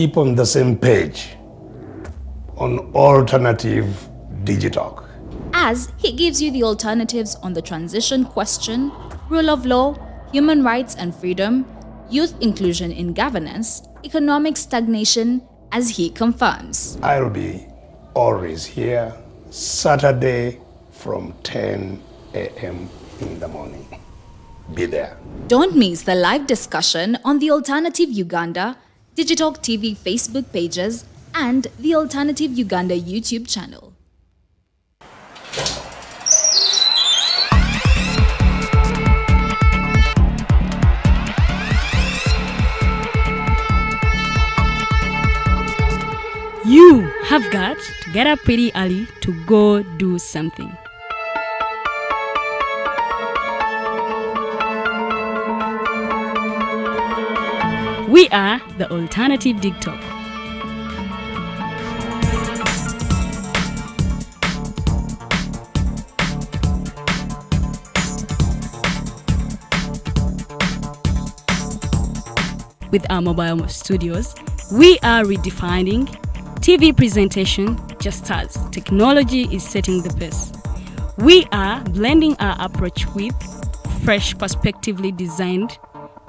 Keep on the same page on Alternative Digital. As he gives you the alternatives on the transition question, rule of law, human rights and freedom, youth inclusion in governance, economic stagnation, as he confirms. I'll be always here, Saturday from 10 a.m. in the morning. Be there. Don't miss the live discussion on the Alternative Uganda, Digital TV Facebook pages, and the Alternative Uganda YouTube channel. You have got to get up pretty early to go do something. We are the Alternative Digital. With our mobile studios, we are redefining TV presentation just as technology is setting the pace. We are blending our approach with fresh, perspectively designed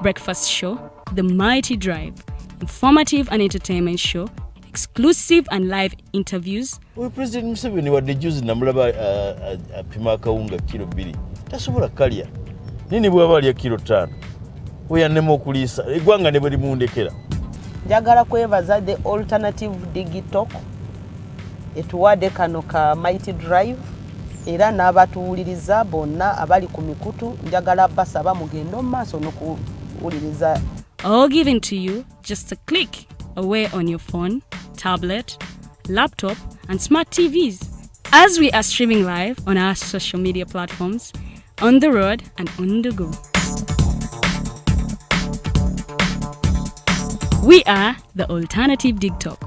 breakfast show, The Mighty Drive, informative and entertainment show, exclusive and live interviews. President Museveni wadde juzi namulaba apima akawunga kilo 2 tasobola kalya nini bwaba alya kilo 5 oyannema okuliisa eggwanga ne bwe limundekera. Njagala kwebaza the Alternative Digital etuwadde kano ka Mighty Drive era n'abatuwuliriza bonna abali ku mikutu njagala basaba mugendo maaso n'okuwuliriza. All given to you just a click away on your phone, tablet, laptop and smart TVs as we are streaming live on our social media platforms, on the road and on the go. We are the Alternative Digital.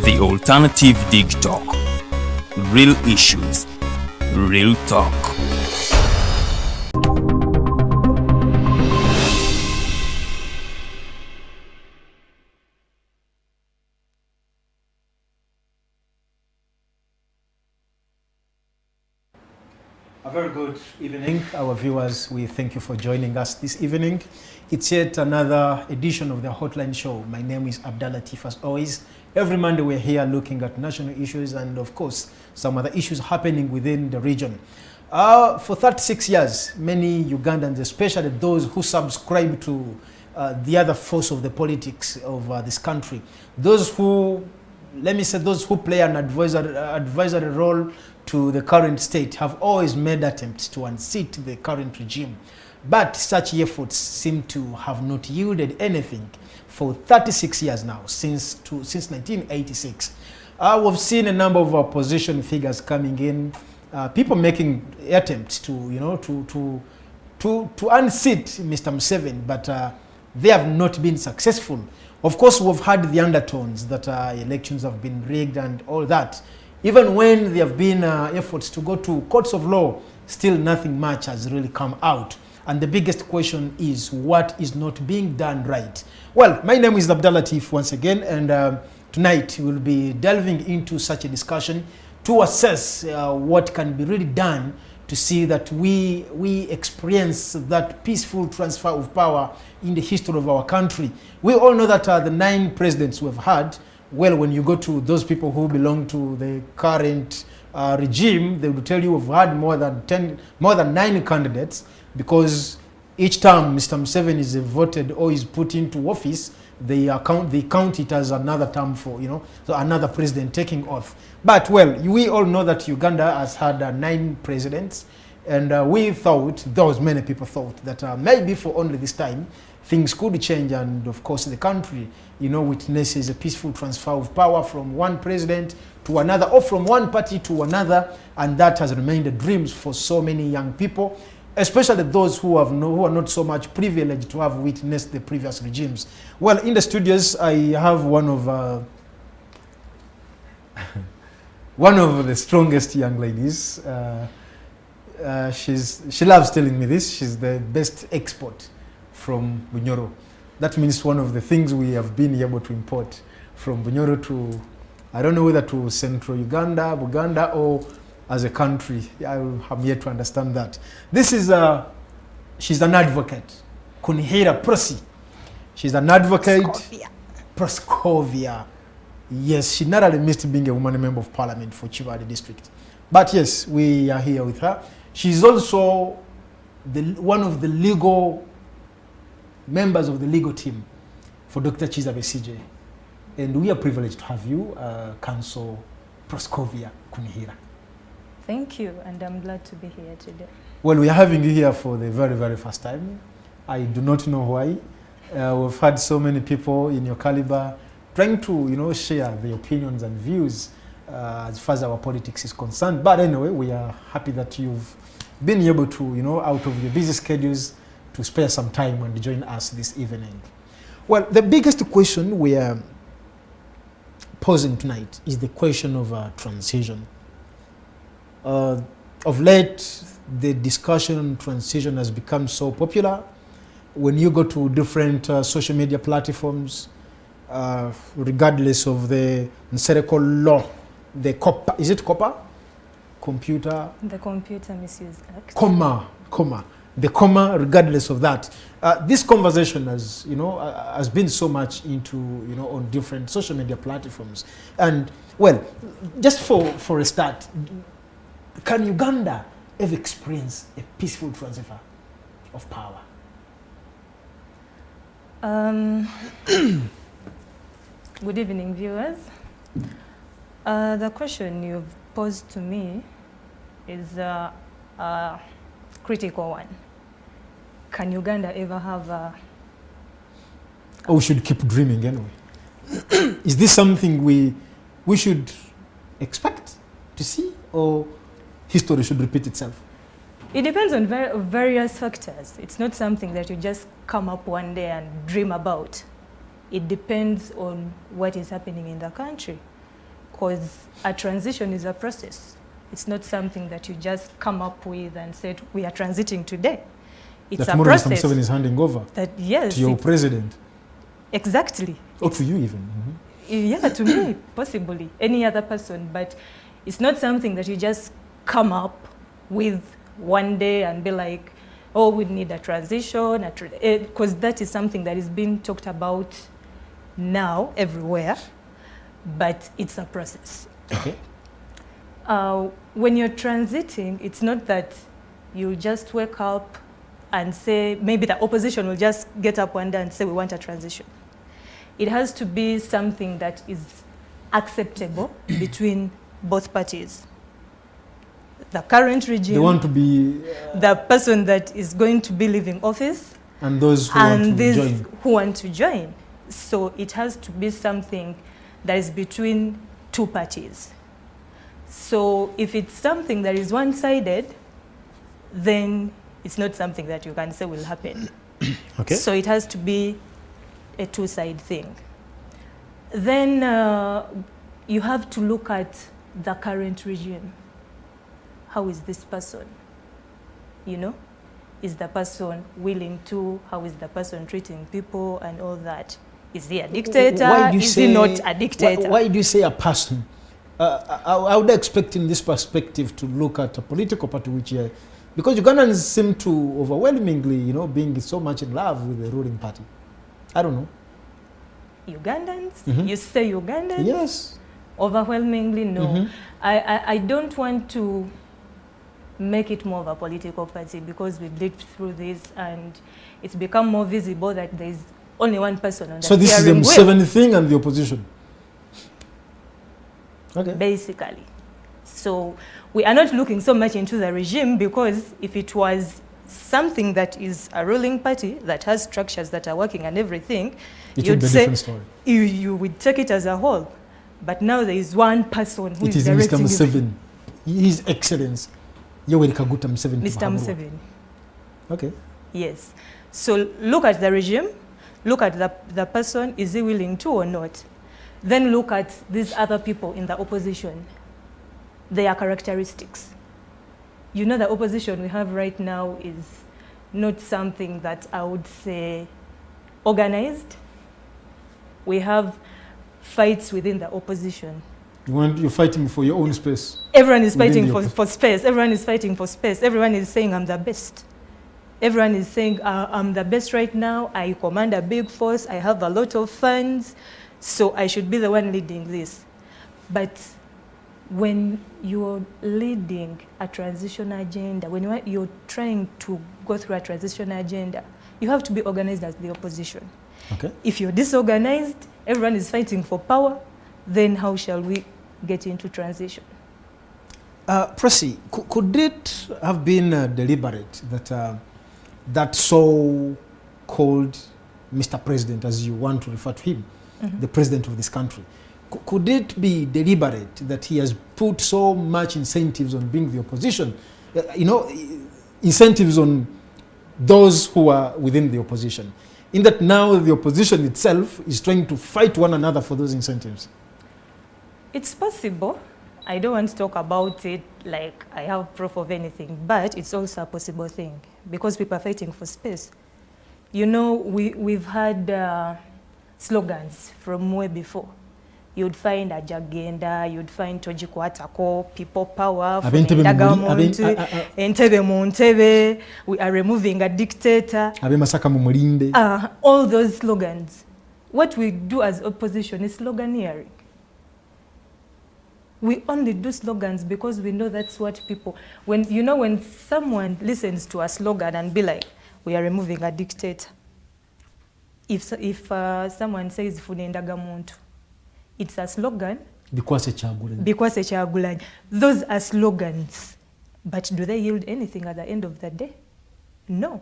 The Alternative Digital. Real issues, real talk. A very good evening, our viewers. We thank you for joining us this evening. It's yet another edition of the Hotline Show. My name is Abdallah Tif, as always. Every Monday we're here looking at national issues and, of course, some other issues happening within the region. For 36 years, many Ugandans, especially those who subscribe to the other force of the politics of this country, those who, let me say, those who play an advisory role to the current state have always made attempts to unseat the current regime. But such efforts seem to have not yielded anything for 36 years now, since 1986. We've seen a number of opposition figures coming in, people making attempts to, to unseat Mr. Museveni, but they have not been successful. Of course, we've had the undertones that elections have been rigged and all that. Even when there have been efforts to go to courts of law, still nothing much has really come out. And the biggest question is, what is not being done right? Well, my name is Abdallah Tif once again, and tonight we'll be delving into such a discussion to assess what can be really done to see that we experience that peaceful transfer of power in the history of our country. We all know that the 9 presidents we've had, well, when you go to those people who belong to the current regime, they will tell you we've had more than 9 candidates, because each time Mr. Museveni is voted or is put into office, they count it as another term for, so another president taking oath. But, well, we all know that Uganda has had 9 presidents, and we thought, many people thought, that maybe for only this time, things could change, and of course the country, witnesses a peaceful transfer of power from one president to another, or from one party to another, and that has remained dreams for so many young people, especially those who are not so much privileged to have witnessed the previous regimes. Well, in the studios, I have one of one of the strongest young ladies. She loves telling me this. She's the best export from Bunyoro. That means one of the things we have been able to import from Bunyoro to, I don't know whether to Central Uganda, Buganda, or as a country. I'm yet to understand that. This is she's an advocate, Kunihira Prosi. She's an advocate. Proscovia. Yes, she narrowly missed being a woman member of parliament for Chivali district. But yes, we are here with her. She's also one of the legal members of the legal team for Dr. Chiza Besigye. And we are privileged to have you, Council Proscovia Kunihira. Thank you, and I'm glad to be here today. Well, we are having you here for the very, very first time. I do not know why. We've had so many people in your caliber trying to, share their opinions and views as far as our politics is concerned. But anyway, we are happy that you've been able to, out of your busy schedules, to spare some time and join us this evening. Well, the biggest question we are posing tonight is the question of transition. Of late, the discussion on transition has become so popular. When you go to different social media platforms, regardless of the Nsereko law, the COPA, is it COPA? Computer? The Computer Misuse Act. Comma. The comma, regardless of that. This conversation has, has been so much into, on different social media platforms. And, well, just for a start, can Uganda ever experience a peaceful transfer of power? Good evening, viewers. The question you've posed to me is a critical one. Can Uganda ever have a... Or we should keep dreaming anyway. Is this something we should expect to see, or history should repeat itself? It depends on various factors. It's not something that you just come up one day and dream about. It depends on what is happening in the country, because a transition is a process. It's not something that you just come up with and said, we are transiting today. It's that a process. That Museveni is handing over yes, to your president. Exactly. Or to you even. Yeah, to me, possibly. Any other person. But it's not something that you just come up with one day and be like, oh, we need a transition. Because that is something that is being talked about now everywhere. But it's a process. Okay. When you're transiting, it's not that you just wake up and say, maybe the opposition will just get up one day and say, we want a transition. It has to be something that is acceptable between both parties. The current regime, they want to be the person that is going to be leaving office, and those who want to join. So it has to be something that is between two parties. So if it's something that is one-sided, then it's not something that you can say will happen. Okay. So it has to be a two-side thing. Then you have to look at the current regime. How is this person? Is the person willing to? How is the person treating people and all that? Is he a dictator? Is he not a dictator? Why do you say a person? I would expect in this perspective to look at a political party which, because Ugandans seem to overwhelmingly, being so much in love with the ruling party. I don't know. Ugandans? You say Ugandans? Yes. Overwhelmingly, no. I don't want to make it more of a political party, because we've lived through this and it's become more visible that there's only one person on the steering wheel. So this is the Museveni thing and the opposition? Okay. Basically. So we are not looking so much into the regime, because if it was something that is a ruling party that has structures that are working and everything, you'd say, a different story. You would take it as a whole. But now there is one person who is directing. It is Mr. Museveni, His Excellency Yoweri Kaguta Museveni. Mr. Museveni. Okay. Yes. So look at the regime, look at the person, is he willing to or not? Then look at these other people in the opposition. their characteristics. You know, the opposition we have right now is not something that I would say organized. We have fights within the opposition. You're fighting for your own space. Everyone is fighting for space. Everyone is fighting for space. Everyone is saying, I'm the best. Everyone is saying, I'm the best right now. I command a big force. I have a lot of funds. So I should be the one leading this. But when you're leading a transition agenda, when you're trying to go through a transition agenda, you have to be organized as the opposition. Okay. If you're disorganized, everyone is fighting for power, then how shall we get into transition? Pressy, could it have been deliberate that that so-called Mr. President, as you want to refer to him, the president of this country, could it be deliberate that he has put so much incentives on being the opposition, incentives on those who are within the opposition, in that now the opposition itself is trying to fight one another for those incentives? It's possible. I don't want to talk about it like I have proof of anything, but it's also a possible thing because people are fighting for space. You know, we've had slogans from way before. You'd find Ajagenda, you'd find Tojikwatako, People Power, Entebe Montebe, we are removing a dictator. All those slogans. What we do as opposition is sloganeering. We only do slogans because we know that's what people, when someone listens to a slogan and be like, we are removing a dictator. If someone says Funendaga Muntu, it's a slogan. Because those are slogans. But do they yield anything at the end of the day? No.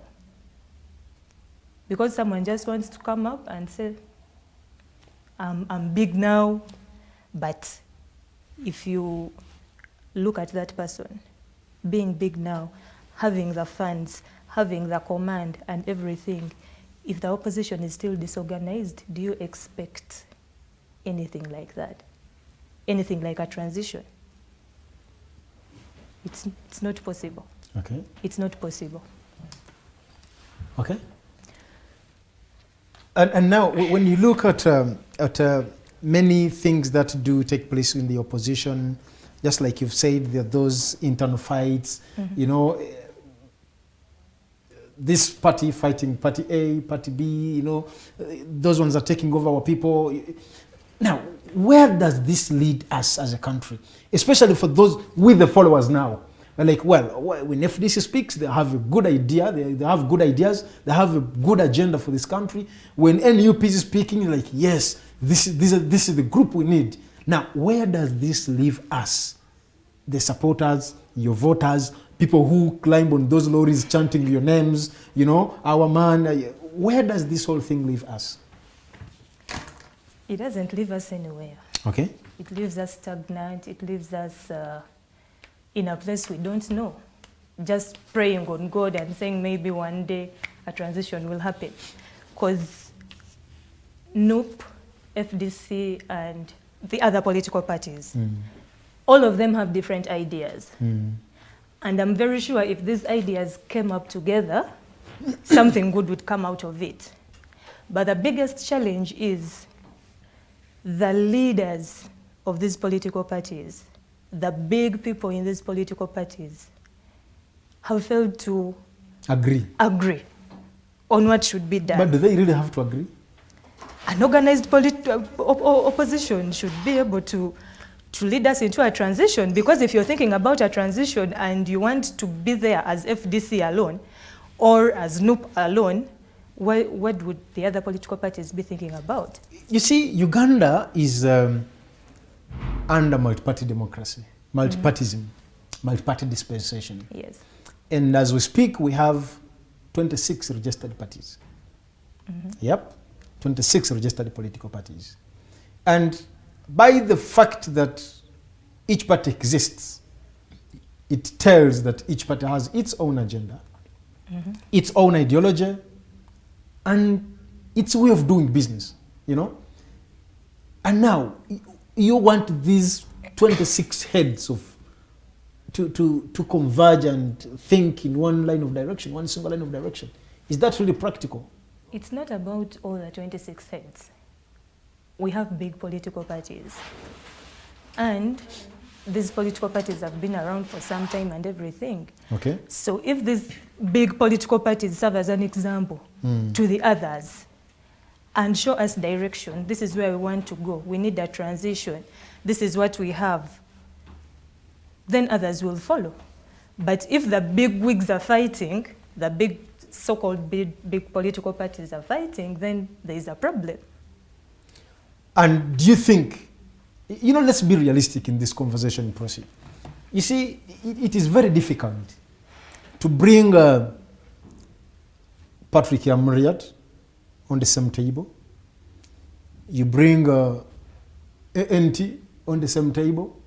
Because someone just wants to come up and say, I'm big now, but if you look at that person, being big now, having the funds, having the command and everything, if the opposition is still disorganized, do you expect anything like that? Anything like a transition? It's not possible. Okay. It's not possible. Okay. And now, when you look at many things that do take place in the opposition, just like you've said, there are those internal fights, this party fighting party A, party B, those ones are taking over our people. Now, where does this lead us as a country? Especially for those with the followers now. Like, when FDC speaks, they have a good idea, they have good ideas, they have a good agenda for this country. When NUP is speaking, like, yes, this is the group we need. Now, where does this leave us? The supporters, your voters, people who climb on those lorries chanting your names, our man. Where does this whole thing leave us? It doesn't leave us anywhere. Okay. It leaves us stagnant. It leaves us in a place we don't know. Just praying on God and saying maybe one day a transition will happen. Because NUP, FDC, and the other political parties, all of them have different ideas. And I'm very sure if these ideas came up together, something good would come out of it. But the biggest challenge is the leaders of these political parties, the big people in these political parties, have failed to agree on what should be done. But do they really have to agree? An organized opposition should be able to lead us into a transition, because if you're thinking about a transition and you want to be there as FDC alone or as NUP alone, what would the other political parties be thinking about? You see, Uganda is under multi-party democracy, multipartyism, multi-party dispensation. Yes. And as we speak, we have 26 registered parties. Yep, 26 registered political parties. And by the fact that each party exists, it tells that each party has its own agenda, its own ideology, and its way of doing business, And now, you want these 26 heads of to converge and think in one line of direction, one single line of direction. Is that really practical? It's not about all the 26 heads. We have big political parties. And these political parties have been around for some time and everything. Okay. So if these big political parties serve as an example to the others and show us direction, this is where we want to go, we need a transition, this is what we have, then others will follow. But if the big wigs are fighting, the big so-called big political parties are fighting, then there is a problem. And do you think, let's be realistic in this conversation process. You see, it is very difficult to bring Patrick Amriat on the same table. You bring ANT on the same table.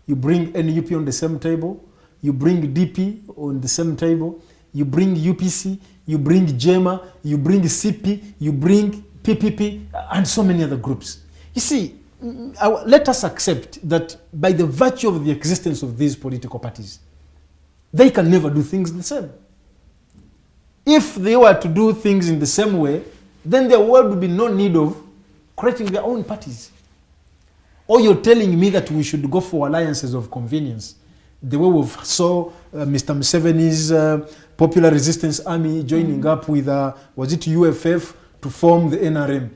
You bring NUP on the same table. You bring DP on the same table. You bring UPC. You bring JEMA. You bring CP. You bring PPP, and so many other groups. You see, let us accept that by the virtue of the existence of these political parties, they can never do things the same. If they were to do things in the same way, then there would be no need of creating their own parties. Or you're telling me that we should go for alliances of convenience, the way we saw Mr. Museveni's Popular Resistance Army joining up with, was it UFF, to form the NRM.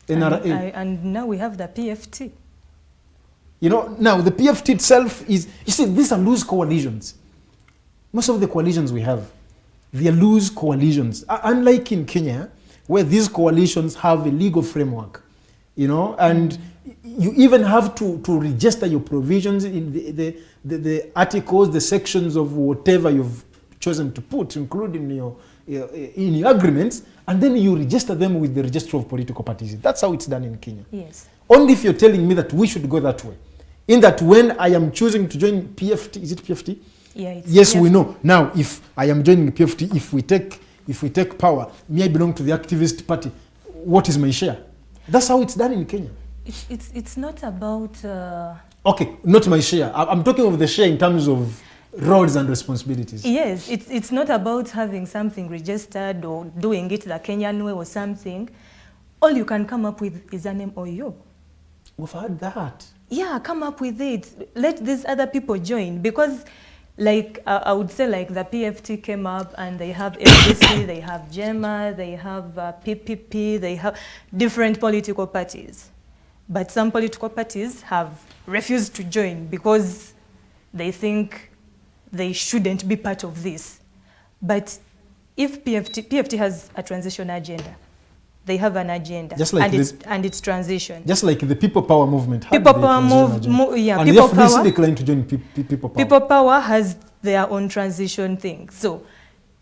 NRA. And now we have the PFT. Now the PFT itself is, you see, these are loose coalitions. Most of the coalitions we have, they are loose coalitions. Unlike in Kenya, where these coalitions have a legal framework, and you even have to register your provisions in the articles, the sections of whatever you've chosen to put, including in your agreements, and then you register them with the Register of Political Parties. That's how it's done in Kenya. Yes. Only if you're telling me that we should go that way. In that when I am choosing to join PFT, is it PFT? Yeah, it's yes, PFT. we know. Now, if I am joining PFT, if we take power, me I belong to the activist party, what is my share? That's how it's done in Kenya. It's not about... Okay, not my share. I'm talking of the share in terms of roles and responsibilities. Yes, it's not about having something registered or doing it the Kenyan way or something. All you can come up with is an MOU. We've had that. Yeah, come up with it. Let these other people join, because I would say the PFT came up and they have FDC, they have JEMA, they have PPP, they have different political parties. But some political parties have refused to join because they think they shouldn't be part of this. But if PFT has a transition agenda, they have an agenda, just like and it's transition. Just like the People Power movement. People Power yeah. And People Power declined to join People Power. People Power has their own transition thing. So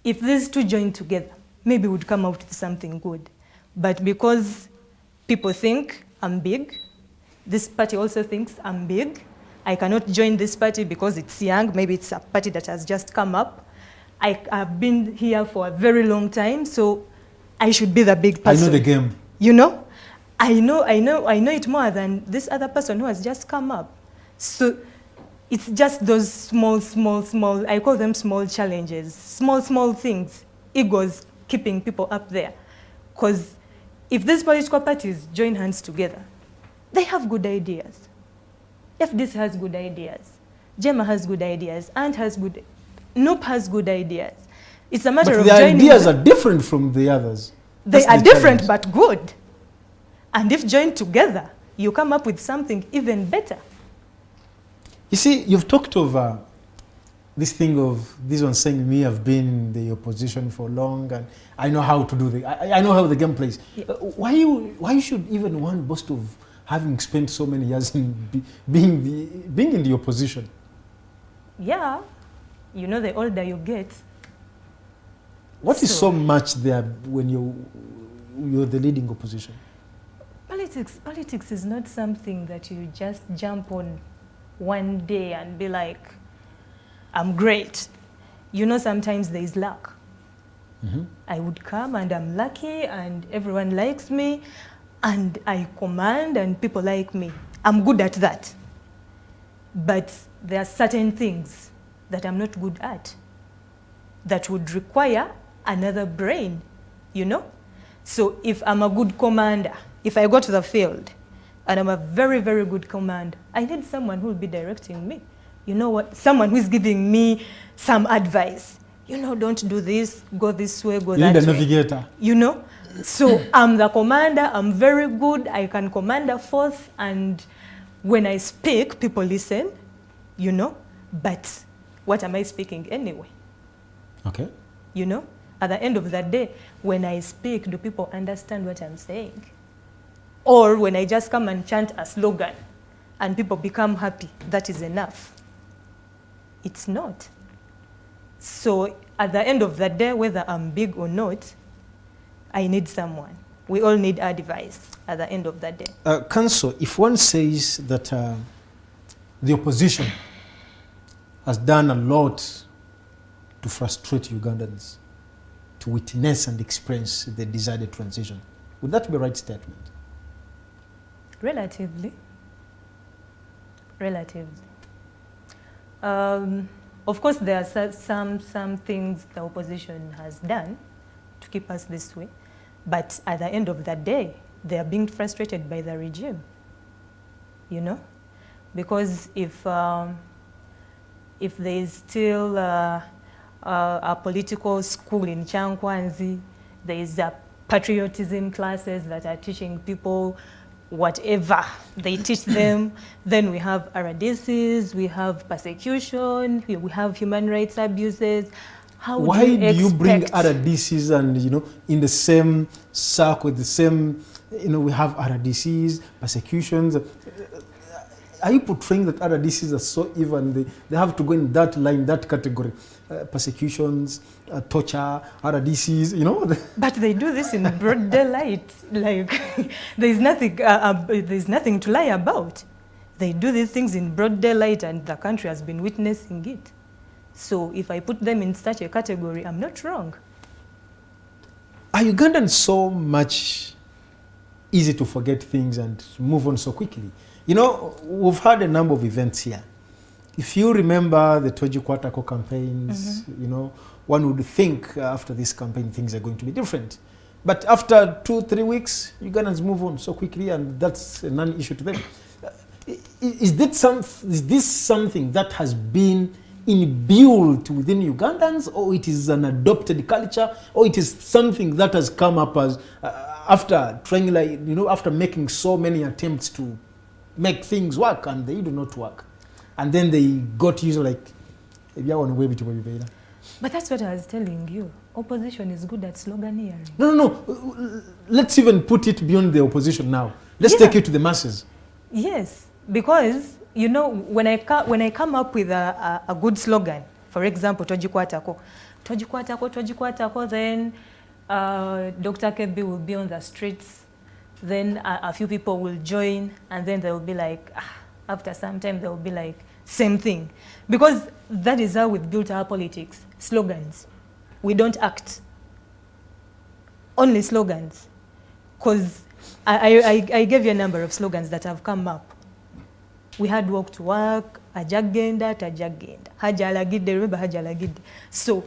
if these two join together, maybe would come out with something good. But because people think I'm big, this party also thinks I'm big, I cannot join this party because it's young, maybe it's a party that has just come up. I've been here for a very long time, so I should be the big person. I know the game. I know it more than this other person who has just come up. So it's just those small, I call them small challenges, small things, egos keeping people up there. Because if these political parties join hands together, they have good ideas. FDC has good ideas. JEMA has good ideas. ANT has good, NUP has good ideas. It's a matter of joining. But the ideas are different from the others. They are different but good. And if joined together, you come up with something even better. You see, you've talked of this thing of this one saying me, I've been in the opposition for long and I know how to do I know how the game plays. Yeah. Why should even one boast of having spent so many years in being in the opposition? Yeah, the older you get. What is so much there when you're the leading opposition? Politics is not something that you just jump on one day and be like, I'm great. Sometimes there is luck. Mm-hmm. I would come and I'm lucky and everyone likes me and I command and people like me. I'm good at that. but there are certain things that I'm not good at that would require another brain, you know? So if I'm a good commander, if I go to the field and I'm a very, very good commander, I need someone who will be directing me. You know what? Someone who is giving me some advice. You know, don't do this, go this way, go that way. You need a navigator. You know? So I'm the commander, I'm very good, I can command a force, and when I speak, people listen, you know? But what am I speaking anyway? Okay. You know? At the end of the day, when I speak, do people understand what I'm saying? Or when I just come and chant a slogan and people become happy, that is enough. It's not. So at the end of the day, whether I'm big or not, I need someone. We all need advice at the end of the day. Council, if one says that the opposition has done a lot to frustrate Ugandans to witness and experience the desired transition, would that be a right statement? Relatively. Of course, there are some things the opposition has done to keep us this way, but at the end of the day, they are being frustrated by the regime, you know? Because if there is still a political school in Chankwanzi, there is a patriotism classes that are teaching people whatever they teach them, then we have RDCs, we have persecution, we have human rights abuses. Why do you bring RDCs and, you know, in the same circle, the same, you know, we have RDCs, persecutions. Are you portraying that RDCs are so even? They have to go in that line, that category. Persecutions, torture, RDCs, you know? But they do this in broad daylight. Like, there's nothing to lie about. They do these things in broad daylight and the country has been witnessing it. So if I put them in such a category, I'm not wrong. Are Ugandans so much easy to forget things and move on so quickly? You know, we've had a number of events here. If you remember the Toji Kwatako campaigns, you know, one would think after this campaign things are going to be different. But after 2-3 weeks, Ugandans move on so quickly, and that's a non-issue to them. Is this something that has been inbuilt within Ugandans, or it is an adopted culture, or it is something that has come up as after trying, like, you know, after making so many attempts to make things work and they do not work, and then they got used like. But that's what I was telling you. Opposition is good at sloganeering. No. Let's even put it beyond the opposition now. Let's take it to the masses. Yes, because, you know, when I come up with a good slogan, for example, Toji Kwatako, then Dr. Kebi will be on the streets, then a few people will join, and then they will be like, after some time they will be like, same thing. Because that is how we've built our politics, slogans. We don't act. Only slogans. Because I gave you a number of slogans that have come up. We had walk to work, ajagenda, tajagenda. Hajalagide, remember hajalagide. So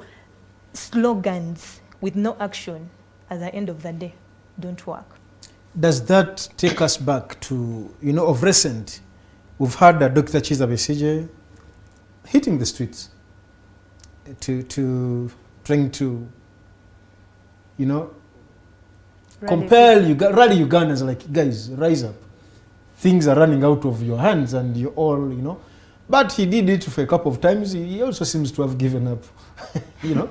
slogans with no action at the end of the day don't work. Does that take us back to, you know, of recent, we've had Dr. Chiza Besigye hitting the streets to trying to, you know, compel rally Ugandans, like, guys, rise up. Things are running out of your hands and you all, you know. But he did it for a couple of times. He also seems to have given up, you know.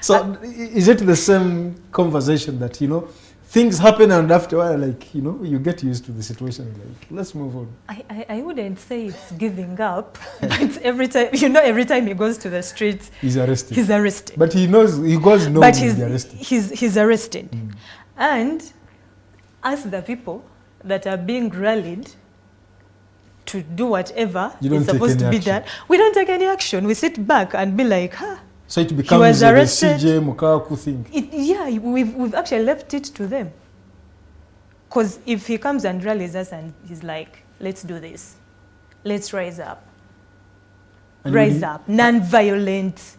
So is it the same conversation that, you know, things happen and after a while, like, you know, you get used to the situation, like, let's move on? I wouldn't say it's giving up, but every time, you know, every time he goes to the streets, he's arrested. He's arrested. But he goes no, but he's arrested. He's arrested. And as the people that are being rallied to do whatever is supposed to be done, we don't take any action. We sit back and be like, so it becomes a CJ Mukaku thing. Yeah, we've actually left it to them. Because if he comes and rallies us and he's like, let's do this, let's rise up. And Rise up. Non-violent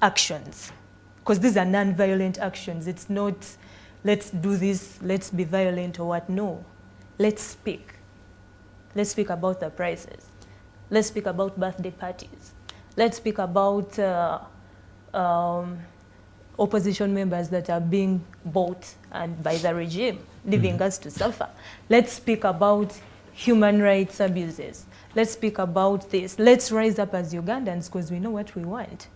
actions. Because these are non-violent actions. It's not, let's do this, let's be violent or what. No. Let's speak. Let's speak about the prices. Let's speak about birthday parties. Let's speak about opposition members that are being bought and by the regime, leaving us to suffer. Let's speak about human rights abuses. Let's speak about this. Let's rise up as Ugandans because we know what we want.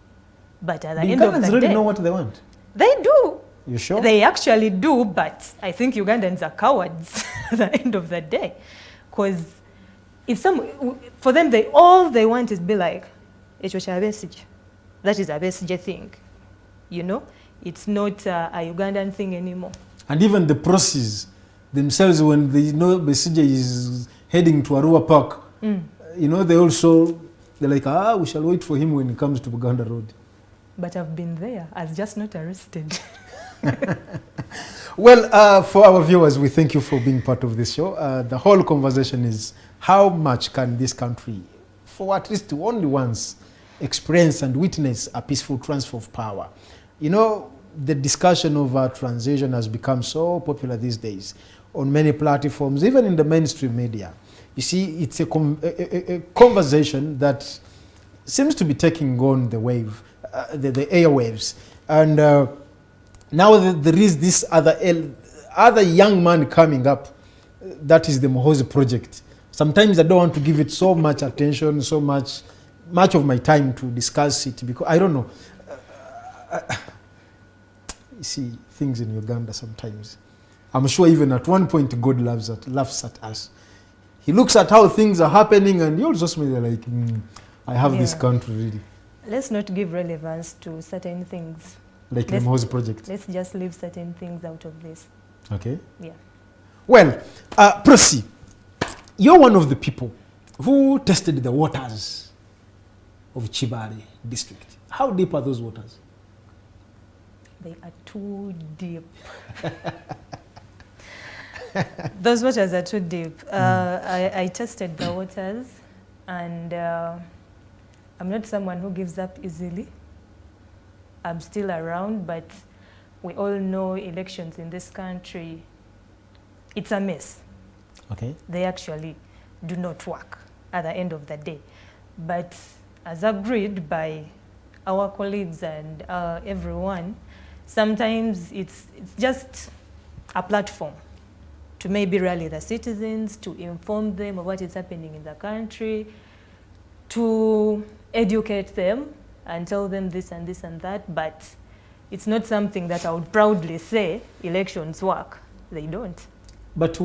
But at the end of the Ugandans day, really know what they want. they do. You sure? They actually do, but I think Ugandans are cowards at the end of the day. Because if for them, all they want is be like, that is a Besigye thing. You know? It's not a Ugandan thing anymore. And even the process themselves, when they know Besigye is heading to Arua Park, you know, they're like, we shall wait for him when he comes to Buganda Road. But I've been there. I was just not arrested. Well, for our viewers, we thank you for being part of this show. The whole conversation is how much can this country, for at least only once, experience and witness a peaceful transfer of power. You know, the discussion of transition has become so popular these days on many platforms, even in the mainstream media. You see, it's a conversation that seems to be taking on the wave, the airwaves. And now there is this other young man coming up. That is the Muhoozi Project. Sometimes I don't want to give it so much attention, so much of my time to discuss it because I don't know. You see things in Uganda sometimes. I'm sure even at one point God laughs at us. He looks at how things are happening and he also smells like, I have this country really. Let's not give relevance to certain things. Like the Muhoozi Project. Let's just leave certain things out of this. Okay. Yeah. Well, Prosi, you're one of the people who tested the waters of Chibale district. How deep are those waters? They are too deep. Those waters are too deep. I tested the waters and I'm not someone who gives up easily. I'm still around, but we all know elections in this country, it's a mess. Okay. They actually do not work at the end of the day. But as agreed by our colleagues and everyone, sometimes it's just a platform to maybe rally the citizens, to inform them of what is happening in the country, to educate them and tell them this and this and that, but it's not something that I would proudly say elections work. They don't. But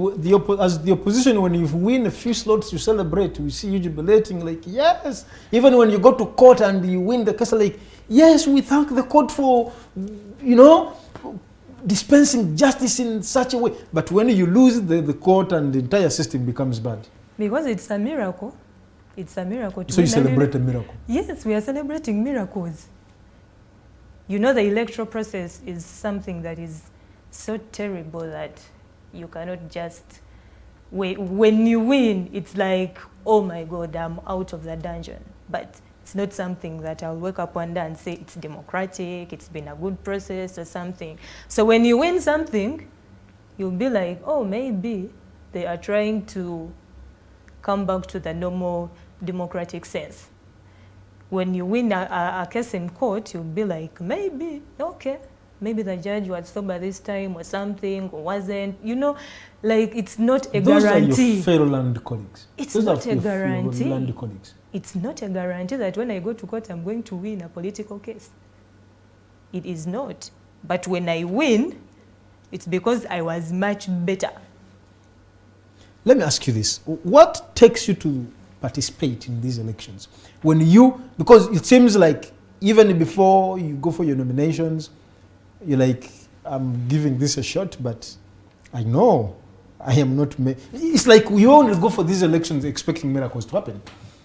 as the opposition, when you win a few slots, you celebrate. We see you jubilating like, yes. Even when you go to court and you win the case, like, yes, we thank the court for, you know, dispensing justice in such a way. But when you lose the court and the entire system becomes bad. Because it's a miracle. It's a miracle. So you celebrate a miracle? Yes, we are celebrating miracles. You know, the electoral process is something that is so terrible that you cannot just, when you win, it's like, oh my God, I'm out of the dungeon. But it's not something that I'll wake up one day and say it's democratic, it's been a good process or something. So when you win something, you'll be like, oh, maybe they are trying to come back to the normal democratic sense. When you win a case in court, you'll be like, maybe, okay, maybe the judge was sober this time or something, or wasn't, you know, like it's not a Those guarantee. Those are your fellow land colleagues. It's Those not are a guarantee. Your land colleagues. It's not a guarantee that when I go to court, I'm going to win a political case. It is not. But when I win, it's because I was much better. Let me ask you this. What takes you to participate in these elections? Because it seems like even before you go for your nominations, you're like, I'm giving this a shot, but I know I am not. It's like we only go for these elections expecting miracles to happen.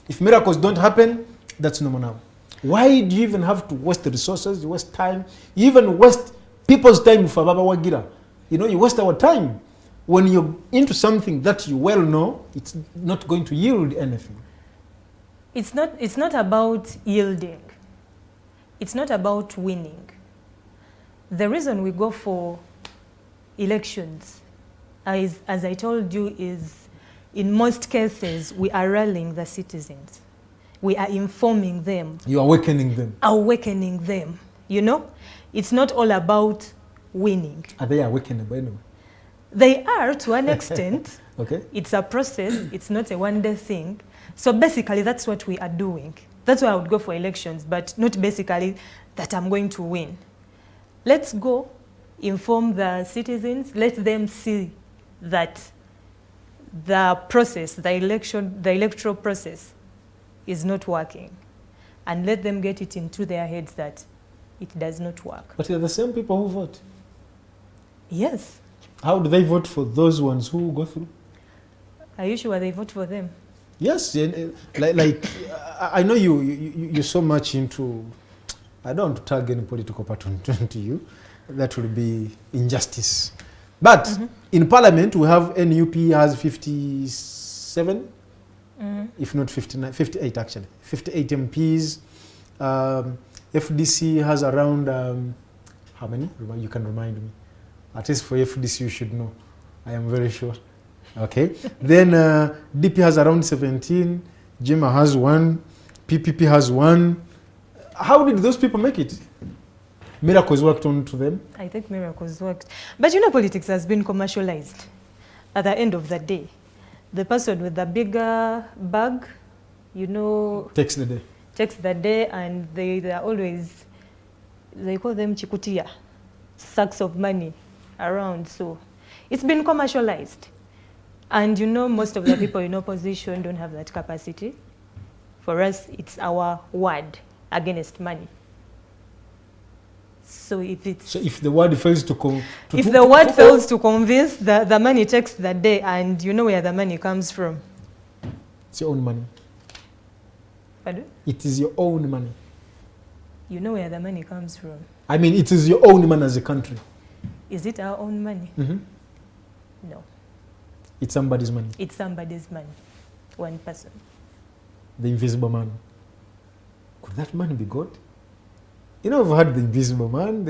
If miracles don't happen, that's normal now. Why do you even have to waste the resources, you waste time, you even waste people's time for Baba Wagira? You know, you waste our time when you're into something that you well know it's not going to yield anything. It's not about yielding. It's not about winning. The reason we go for elections, as I told you, is in most cases we are rallying the citizens. We are informing them. You're awakening them. Awakening them, you know? It's not all about winning. Are they awakenable anyway? They are to an extent. Okay. It's a process. It's not a one-day thing. So basically, that's what we are doing. That's why I would go for elections, but not basically that I'm going to win. Let's go inform the citizens. Let them see that the process, the electoral process is not working. And let them get it into their heads that it does not work. But they're the same people who vote. Yes. How do they vote for those ones who go through? Are you sure they vote for them? Yes, I know you're so much into, I don't want to tag any political pattern to you, that will be injustice. But in Parliament, we have NUP has 57, if not 59, 58 actually, 58 MPs. FDC has around, how many? You can remind me. At least for FDC you should know. I am very sure. Okay. Then DP has around 17, JEMA has 1, PPP has 1. How did those people make it? Miracles worked on to them? I think miracles worked. But you know, politics has been commercialized. At the end of the day, the person with the bigger bag, you know, Takes the day. takes the day, and they are always, they call them chikutia, sacks of money around. So it's been commercialized. And you know, most of the people in opposition don't have that capacity. For us, it's our word against money. So if the word fails to fails to convince, the money takes the day, and you know where the money comes from. It's your own money. Pardon? It is your own money. You know where the money comes from. I mean, it is your own money as a country. Is it our own money? No. It's somebody's money. It's somebody's money. One person. The invisible man. Could that man be God? You know, we've had the invisible man,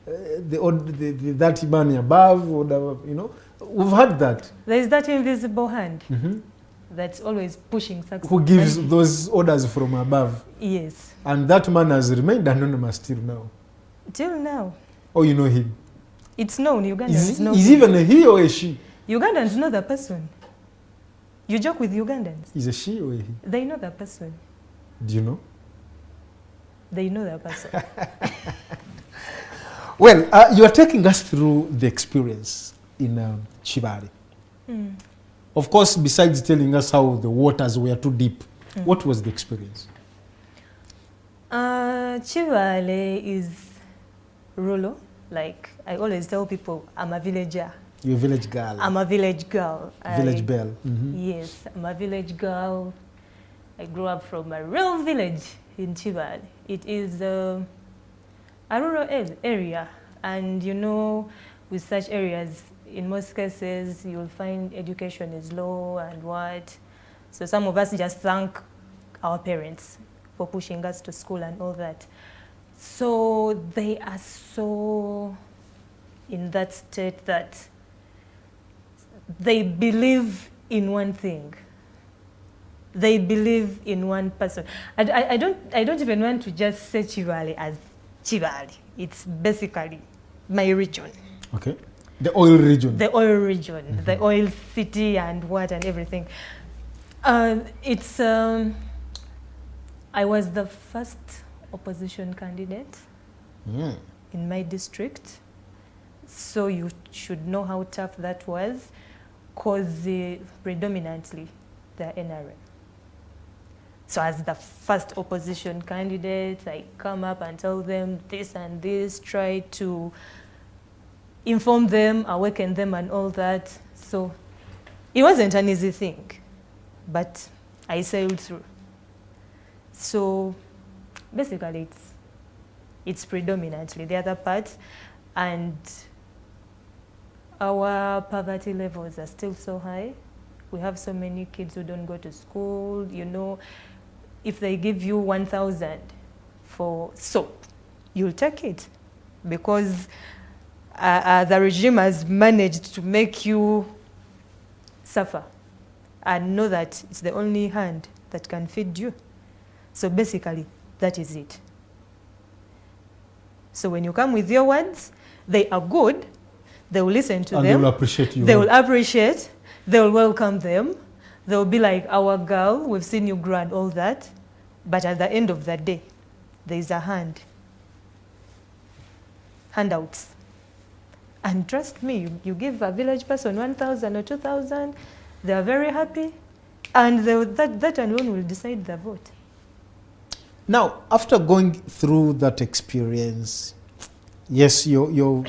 that money above, or the, you know, we've had that. There is that invisible hand that's always pushing success. Who gives those orders from above. Yes. And that man has remained anonymous till now. Till now. Oh, you know him? It's known. Ugandans know. Is even a he or a she? Ugandans know the person. You joke with Ugandans. Is a she or a he? They know the person. Do you know? They know the person. Well, you are taking us through the experience in Chibale. Of course, besides telling us how the waters were too deep, what was the experience? Chibale is rural. Like I always tell people, I'm a villager. You're a village girl. I'm a village girl. Village belle. Yes, I'm a village girl. I grew up from a real village in Chibale. It is a rural area, and you know, with such areas, in most cases, you'll find education is low and what. So some of us just thank our parents for pushing us to school and all that. So they are so in that state that they believe in one thing. They believe in one person. I don't even want to just say Chibale as Chibale. It's basically my region. Okay. The oil region. The oil region, the oil city and what and everything. I was the first opposition candidate in my district. So you should know how tough that was, because predominantly they're NRM. So as the first opposition candidate, I come up and tell them this and this, try to inform them, awaken them and all that. So it wasn't an easy thing, but I sailed through. So basically it's predominantly the other part, and our poverty levels are still so high. We have so many kids who don't go to school, you know. if they give you 1,000 for soap, you'll take it because the regime has managed to make you suffer and know that it's the only hand that can feed you. So basically, that is it. So when you come with your words, they are good, they will listen to them. And they will appreciate you. They will appreciate, they will welcome them. They will be like, our girl, we've seen you grow and all that. But at the end of the day, there is a handouts. And trust me, you give a village person 1,000 or 2,000, they are very happy, and that alone will decide the vote. Now, after going through that experience, yes, your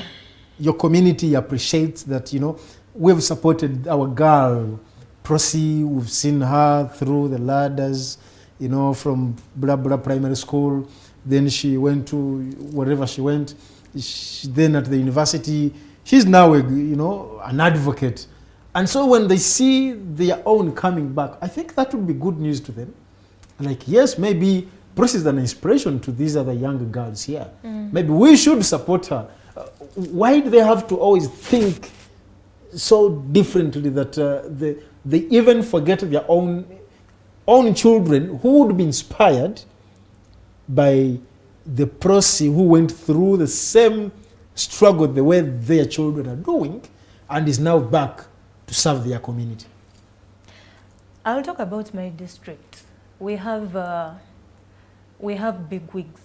community appreciates that, you know, we've supported our girl, Prosi, we've seen her through the ladders, you know, from blah blah primary school, then she went to wherever she went, then at the university, she's now an advocate. And so when they see their own coming back, I think that would be good news to them. Like, yes, maybe Prosi is an inspiration to these other young girls here. Maybe we should support her. Why do they have to always think so differently that they even forget their own children who would be inspired by the Prosi who went through the same struggle the way their children are doing and is now back to serve their community? I'll talk about my district. We have big wigs.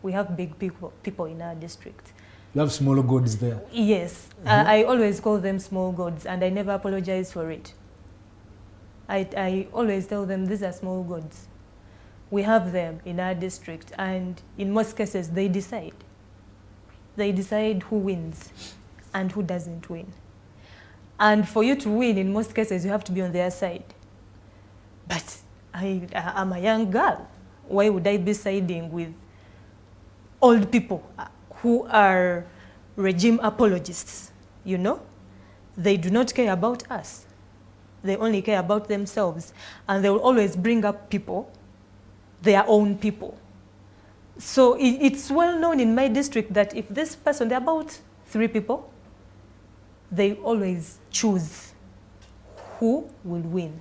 We have big people in our district. You have small gods there. Yes, I always call them small gods, and I never apologize for it. I always tell them these are small gods. We have them in our district, and in most cases they decide. They decide who wins and who doesn't win. And for you to win, in most cases, you have to be on their side. But I'm a young girl. Why would I be siding with old people who are regime apologists, you know? They do not care about us. They only care about themselves. And they will always bring up people, their own people. So it's well known in my district that if this person, there are about 3 people, they always choose who will win.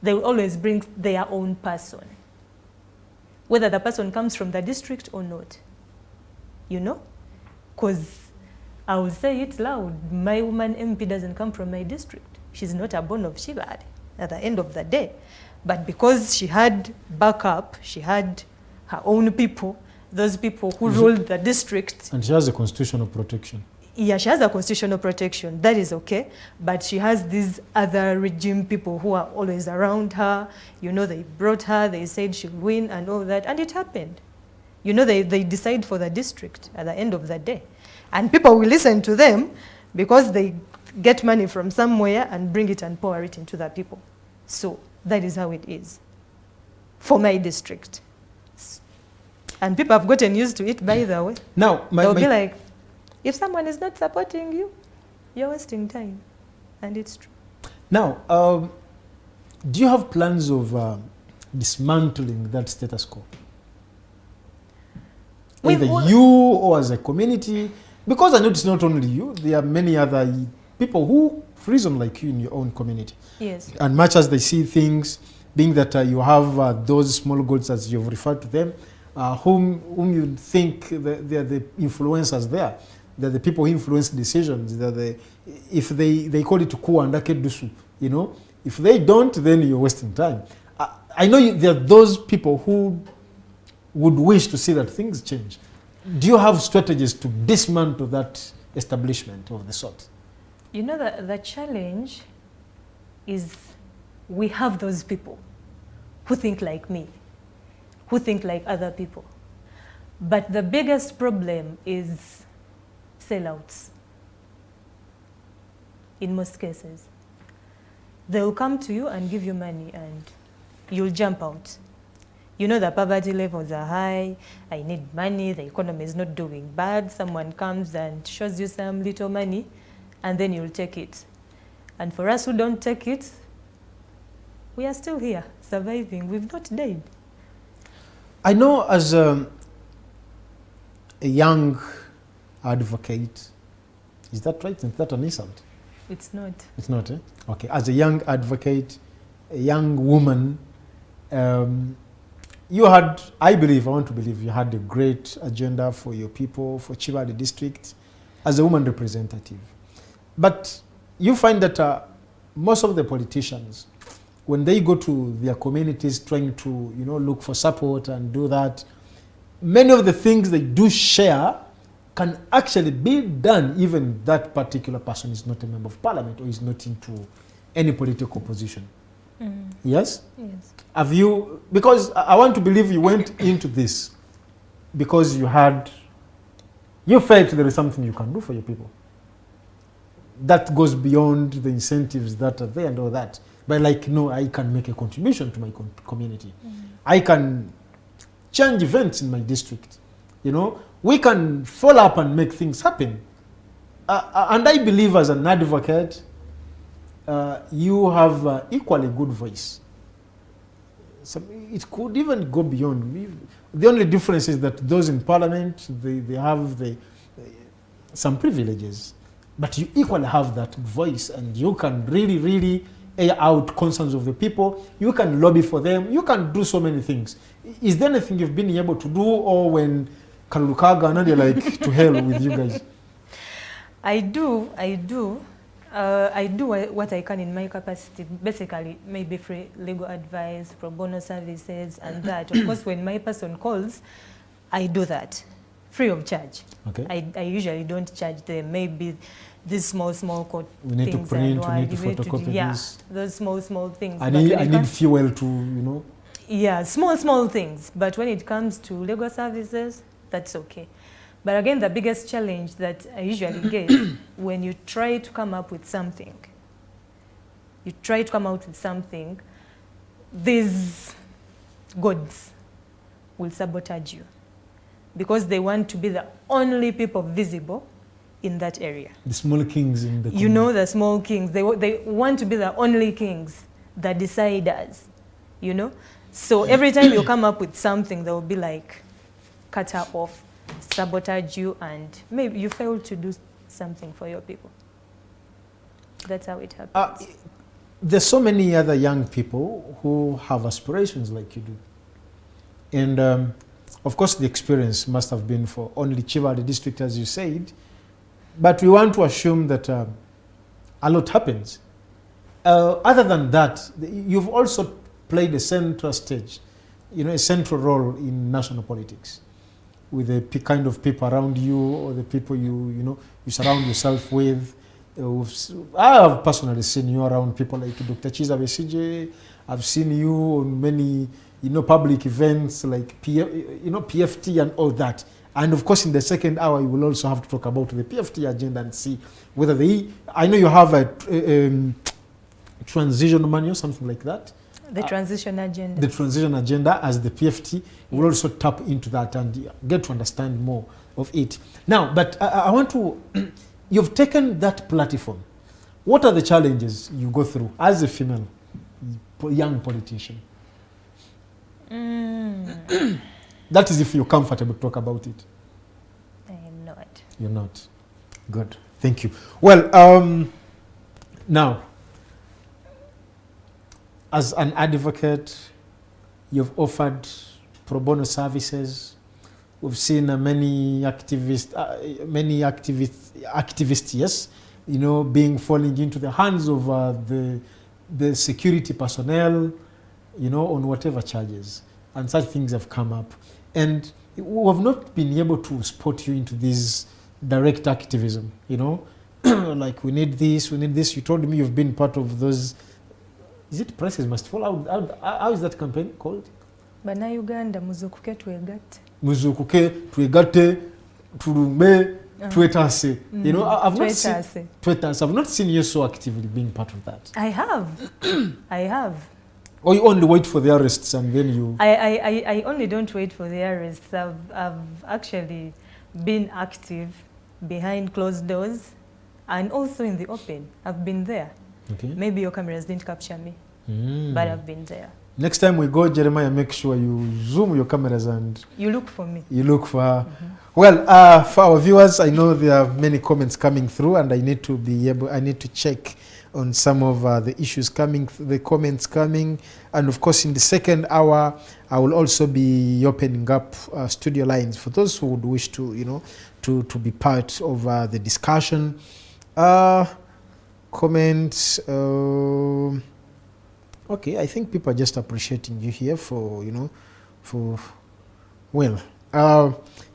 They will always bring their own person, whether the person comes from the district or not, you know? Because I will say it loud, my woman MP doesn't come from my district. She's not a born of Shibari at the end of the day. But because she had backup, she had her own people, those people who ruled the district. And she has a constitutional protection. Yeah, she has a constitutional protection. That is okay. But she has these other regime people who are always around her. You know, they brought her, they said she'll win and all that. And it happened. You know, they decide for the district at the end of the day. And people will listen to them because they get money from somewhere and bring it and pour it into the people. So that is how it is for my district. And people have gotten used to it, by the way. Now, they'll be like, if someone is not supporting you, you're wasting time. And it's true. Now, do you have plans of dismantling that status quo? Either you or as a community? Because I know it's not only you, there are many other people who reason like you in your own community. Yes. And much as they see things, being that you have those small goals as you've referred to them, whom you think they're the influencers there. They're the people who influence decisions. If they call it ku and dusu, you know. If they don't, then you're wasting time. I know there are those people who would wish to see that things change. Do you have strategies to dismantle that establishment of the sort? You know, the challenge is we have those people who think like me, who think like other people. But the biggest problem is sellouts. In most cases, they will come to you and give you money and you'll jump out. You know, the poverty levels are high, I need money, the economy is not doing bad. Someone comes and shows you some little money and then you'll take it. And for us who don't take it, we are still here, surviving. We've not died. I know as a young advocate, is that right? Is that an insult? It's not. It's not, eh? Okay. As a young advocate, a young woman, you had, I want to believe you had a great agenda for your people, for Chibale district, as a woman representative. But you find that most of the politicians, when they go to their communities trying to, look for support and do that, many of the things they do share can actually be done even that particular person is not a member of parliament or is not into any political position. Yes? Yes. Have you, because I want to believe you went into this because you felt there is something you can do for your people. That goes beyond the incentives that are there and all that. But like, no, I can make a contribution to my community. I can change events in my district. We can follow up and make things happen. And I believe as an advocate, you have equally good voice. So it could even go beyond. The only difference is that those in parliament, they have some privileges. But you equally have that voice and you can really, really air out concerns of the people. You can lobby for them. You can do so many things. Is there anything you've been able to do, or when Kalulukaga and they're like, to hell with you guys? I do what I can in my capacity, basically maybe free legal advice, pro bono services and that. Of course, when my person calls, I do that free of charge. Okay. I usually don't charge them. Maybe these small court we need things to print, and we need to photocopy yeah, this. those small things. I need fuel to, Yeah, small things. But when it comes to legal services, that's okay. But again, the biggest challenge that I usually get when you try to come up with something, these gods will sabotage you because they want to be the only people visible in that area. The small kings in the community. The small kings. They want to be the only kings, the deciders, So every time you come up with something, they will be like, cut her off, sabotage you, and maybe you fail to do something for your people. That's how it happens. There's so many other young people who have aspirations like you do. And of course, the experience must have been for only Chibale district, as you said. But we want to assume that a lot happens. Other than that, you've also played a central stage, a central role in national politics with the kind of people around you or the people you surround yourself with. I have personally seen you around people like Dr. Chiza Besije. I've seen you on many, public events like PFT and all that. And of course, in the second hour, you will also have to talk about the PFT agenda and see whether I know you have a transition manual, something like that. The transition agenda. The transition agenda as the PFT will also tap into that and get to understand more of it. Now, but I want to, you've taken that platform. What are the challenges you go through as a female young politician? That is if you're comfortable to talk about it. I am not. You're not. Good. Thank you. Well, now, as an advocate, you've offered pro bono services. We've seen many activists, yes, falling into the hands of the security personnel, on whatever charges. And such things have come up. And we have not been able to spot you into this direct activism, like we need this. You told me you've been part of those. Is it Prices Must Fall? How is that campaign called? Bana Uganda, muzukuke tuegatte. Muzukuke tuegatte, turumbe, twetase. I've not seen you so actively being part of that. I have. Or you only wait for the arrests and then you... I only don't wait for the arrests. I've actually been active behind closed doors and also in the open. I've been there. Okay. Maybe your cameras didn't capture me. but I've been there. Next time we go, Jeremiah, make sure you zoom your cameras and You look for me. you look for her. Well, for our viewers, I know there are many comments coming through, and I need to check on some of the issues coming, the comments coming, and of course in the second hour, I will also be opening up studio lines for those who would wish to, you know, to be part of the discussion. Comments. Okay, I think people are just appreciating you here for, you know,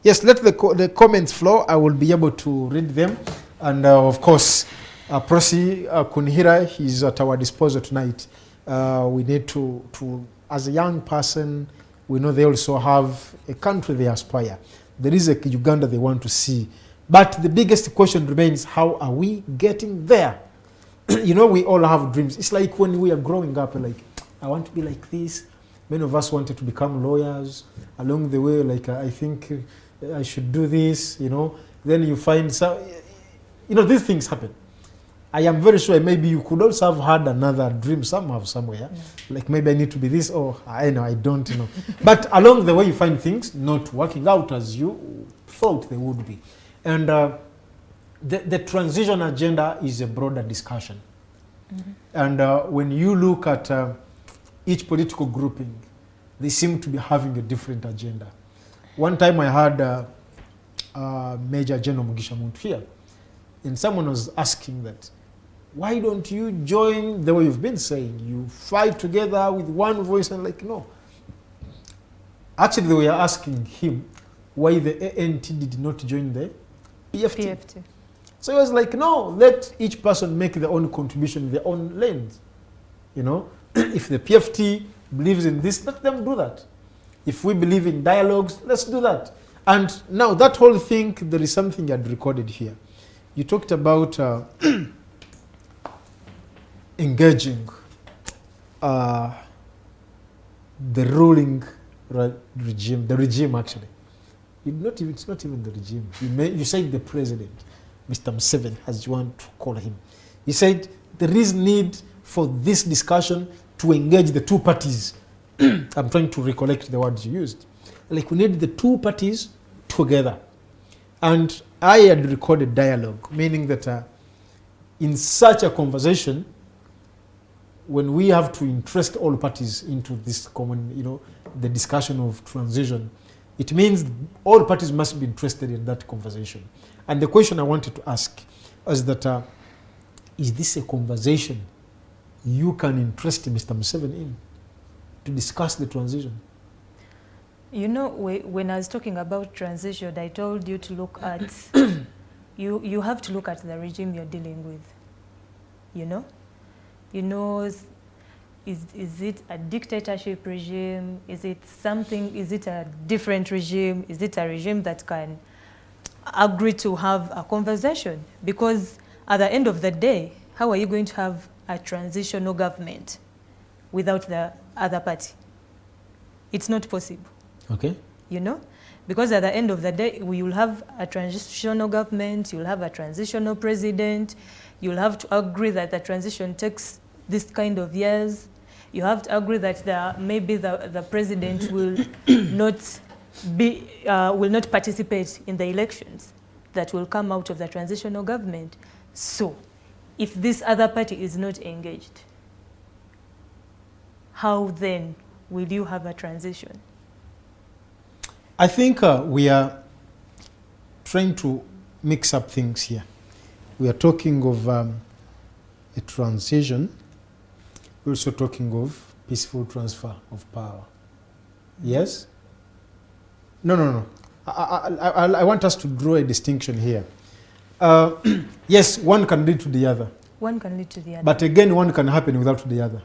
yes, let the comments flow. I will be able to read them. And of course, Prosi Kunhira, he's at our disposal tonight. We need to, as a young person, we know they also have a country they aspire. There is a Uganda they want to see. But the biggest question remains, how are we getting there? You know, we all have dreams. It's like when we are growing up, like, I want to be like this. Many of us wanted to become lawyers. Along the way, like, I think I should do this, you know. Then you find some, you know, these things happen. I am very sure maybe you could also have had another dream somehow, somewhere. Like maybe I need to be this, or I know, I don't know. But along the way, you find things not working out as you thought they would be. And the transition agenda is a broader discussion. And when you look at each political grouping, they seem to be having a different agenda. One time I had Major General Mugisha Muntu here, and someone was asking that, why don't you join the way you've been saying? You fight together with one voice, and like, no. Actually, they were asking him why the ANT did not join the PFT. So he was like, no, let each person make their own contribution, their own lens. You know, if the PFT believes in this, let them do that. If we believe in dialogues, let's do that. And now that whole thing, there is something you had recorded here. You talked about engaging the ruling regime, the regime actually. It's not even the regime. You said the president, Mr. Museveni, as you want to call him. He said there is need for this discussion to engage the two parties. I'm trying to recollect the words you used. Like, we need the two parties together. And I had recorded dialogue, meaning that in such a conversation, when we have to interest all parties into this common, you know, the discussion of transition, it means all parties must be interested in that conversation. And the question I wanted to ask is that, is this a conversation you can interest Mr. Museveni in to discuss the transition? You know, when I was talking about transition, I told you to look at, you have to look at the regime you're dealing with, you know? You know, is it a dictatorship regime? Is it something, is it a different regime? Is it a regime that can agree to have a conversation? Because at the end of the day, how are you going to have a transitional government without the other party? It's not possible. Okay. You know? Because at the end of the day, we will have a transitional government, you'll have a transitional president, you'll have to agree that the transition takes this kind of years. You have to agree that maybe the president will not participate in the elections that will come out of the transitional government. So, if this other party is not engaged, how then will you have a transition? I think we are trying to mix up things here. We are talking of a transition. We're also talking of peaceful transfer of power. Yes? No. I want us to draw a distinction here. Yes, one can lead to the other. One can lead to the other. But again, one can happen without the other.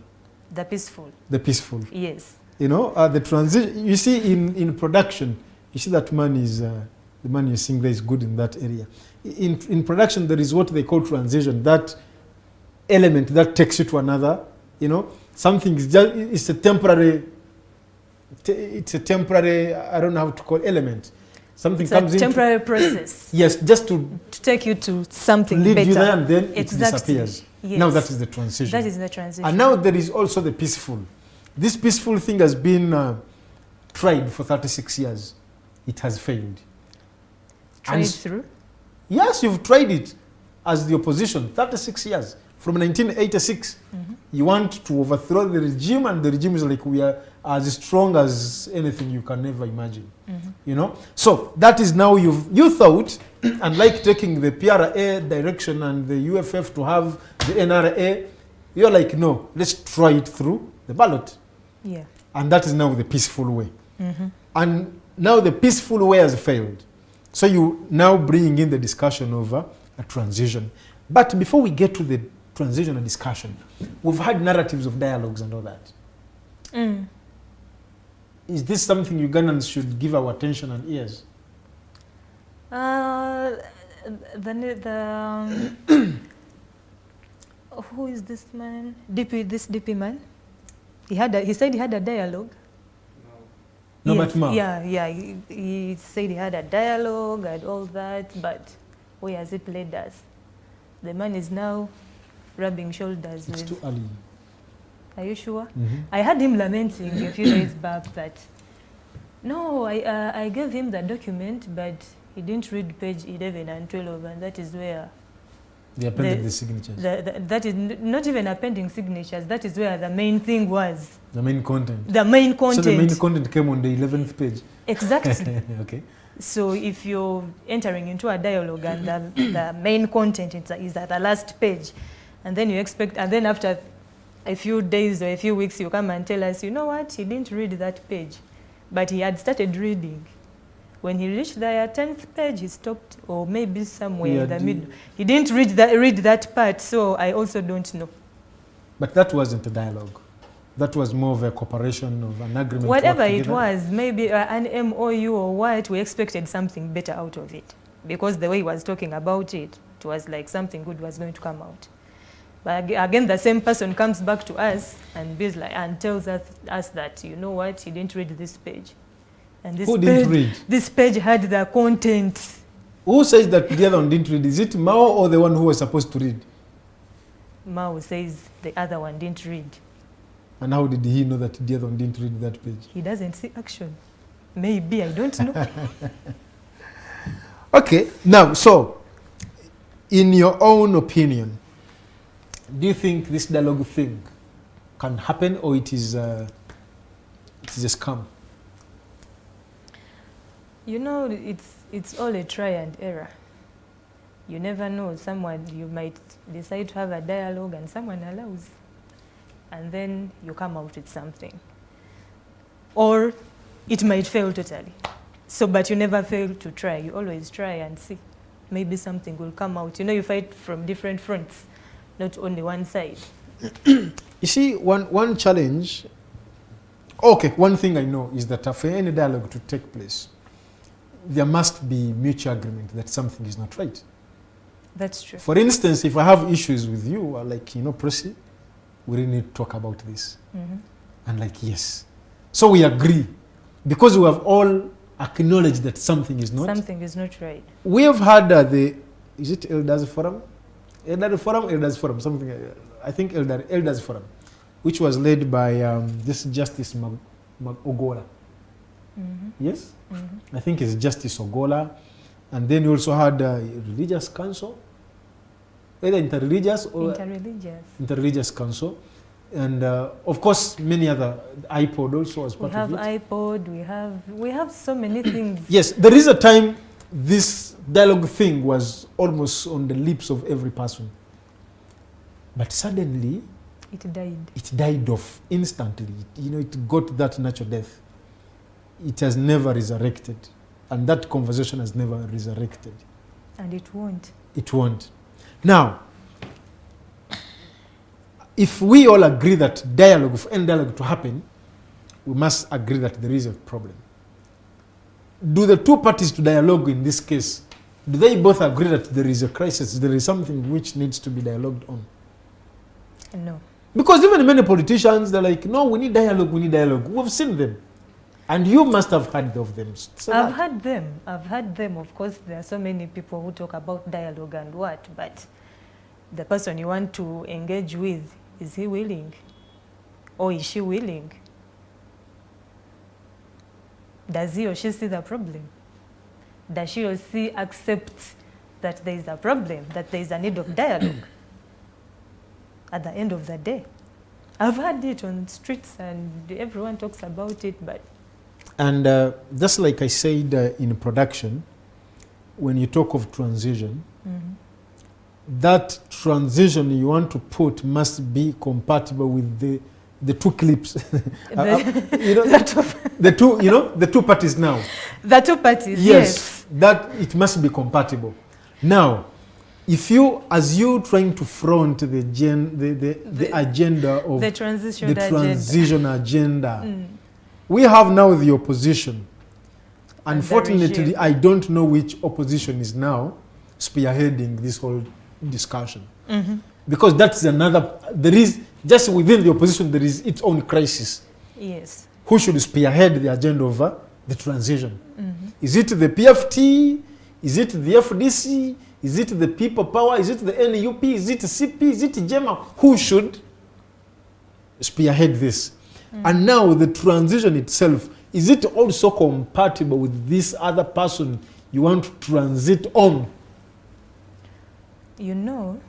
The peaceful. The peaceful. Yes. You know, the transition, you see in production, you see that money is, the money you're seeing there is good in that area. In production, there is what they call transition, that element that takes you to another, you know, something is just, it's a temporary, I don't know how to call element. Something It's comes a in. temporary process Yes, just to to take you to something lead better. you there, and then it Exactly. disappears. Yes. Now that is the transition. That is the transition. And now there is also the peaceful. This peaceful thing has been tried for 36 years. It has failed. Tried through. Yes, you've tried it as the opposition, 36 years. From 1986, you want to overthrow the regime, and the regime is like, we are as strong as anything you can ever imagine. You know? So that is now you thought, and like taking the PRA direction and the UFF to have the NRA, you're like, no, let's try it through the ballot. Yeah. And that is now the peaceful way. And now the peaceful way has failed. So you now bring in the discussion over a transition. But before we get to the transitional discussion, we've had narratives of dialogues and all that. Is this something Ugandans should give our attention and ears? Who is this man? This DP man? He said he had a dialogue. No, Yes, but Mao. Yeah. He said he had a dialogue and all that, but where has it led us? The man is now rubbing shoulders It's with. too early. Are you sure? I heard him lamenting a few days back that, no, I gave him the document, but he didn't read page 11 and 12, and that is where They appended the signatures. that is not even appending signatures. That is where the main thing was. The main content. The main content. So the main content came on the 11th page. Exactly. Okay. So if you're entering into a dialogue and the main content is at the last page, and then you expect, and then after a few days or a few weeks, you come and tell us, you know what, he didn't read that page, but he had started reading. When he reached the 10th page, he stopped, or maybe somewhere in the middle. He didn't read that part, so I also don't know. But that wasn't a dialogue. That was more of a cooperation, of an agreement. Whatever work it together. was, maybe an MOU or what, we expected something better out of it. Because the way he was talking about it, it was like something good was going to come out. But again, the same person comes back to us and tells us that, you know what, he didn't read this page. And this Who didn't read? This page had the content. Who says that the other one didn't read? Is it Mao or the one who was supposed to read? Mao says the other one didn't read. And how did he know that the other one didn't read that page? He doesn't see action. Maybe, I don't know. Okay, now, so, in your own opinion, do you think this dialogue thing can happen, or it is a scam? You know, it's all a try and error. You never know. You might decide to have a dialogue and someone allows. And then you come out with something. Or it might fail totally. So, but you never fail to try. You always try and see. Maybe something will come out. You know, you fight from different fronts, not only one side. You see, one challenge, okay, one thing I know is that for any dialogue to take place, there must be mutual agreement that something is not right. That's true. For instance, if I have issues with you, like, Prissy, we really need to talk about this. And like, yes. So we agree. Because we have all acknowledged that something is not. Something is not right. We have had is it Elders Forum? Elders Forum, something, I think Elders Forum, which was led by this Justice Ogola. Yes? I think it's Justice Ogola. And then we also had Religious Council, either interreligious or interreligious council. And of course, many other, IPOD also as part of it. We have iPod, we have so many things. Yes, there is a time this dialogue thing was almost on the lips of every person. But suddenly, it died. It died off instantly. It got that natural death. It has never resurrected. And that conversation has never resurrected. And it won't. It won't. Now, if we all agree that for any dialogue to happen, we must agree that there is a problem. Do the two parties to dialogue in this case, do they both agree that there is a crisis, there is something which needs to be dialogued on? No. Because even many politicians, they're like, no, we need dialogue. We've seen them. And you must have heard of them. So I've heard them. I've heard them. Of course, there are so many people who talk about dialogue and what, but the person you want to engage with, is he willing? Or is she willing? Does he or she see the problem? Does she or she accept that there is a problem, that there is a need of dialogue at the end of the day? I've heard it on streets and everyone talks about it, but... And just like I said in production, when you talk of transition, that transition you want to put must be compatible with the two clips. You know, the two parties now. The two parties, yes. That it must be compatible. Now, if you, as you trying to front the agenda of the transition agenda, we have now the opposition. Unfortunately, I don't know which opposition is now spearheading this whole discussion. Because that's another, there is, just within the opposition, there is its own crisis. Yes. Who should spearhead the agenda of the transition? Is it the PFT? Is it the FDC? Is it the People Power? Is it the NUP? Is it CP? Is it JEMA? Who should spearhead this? And now the transition itself, is it also compatible with this other person you want to transit on? You know,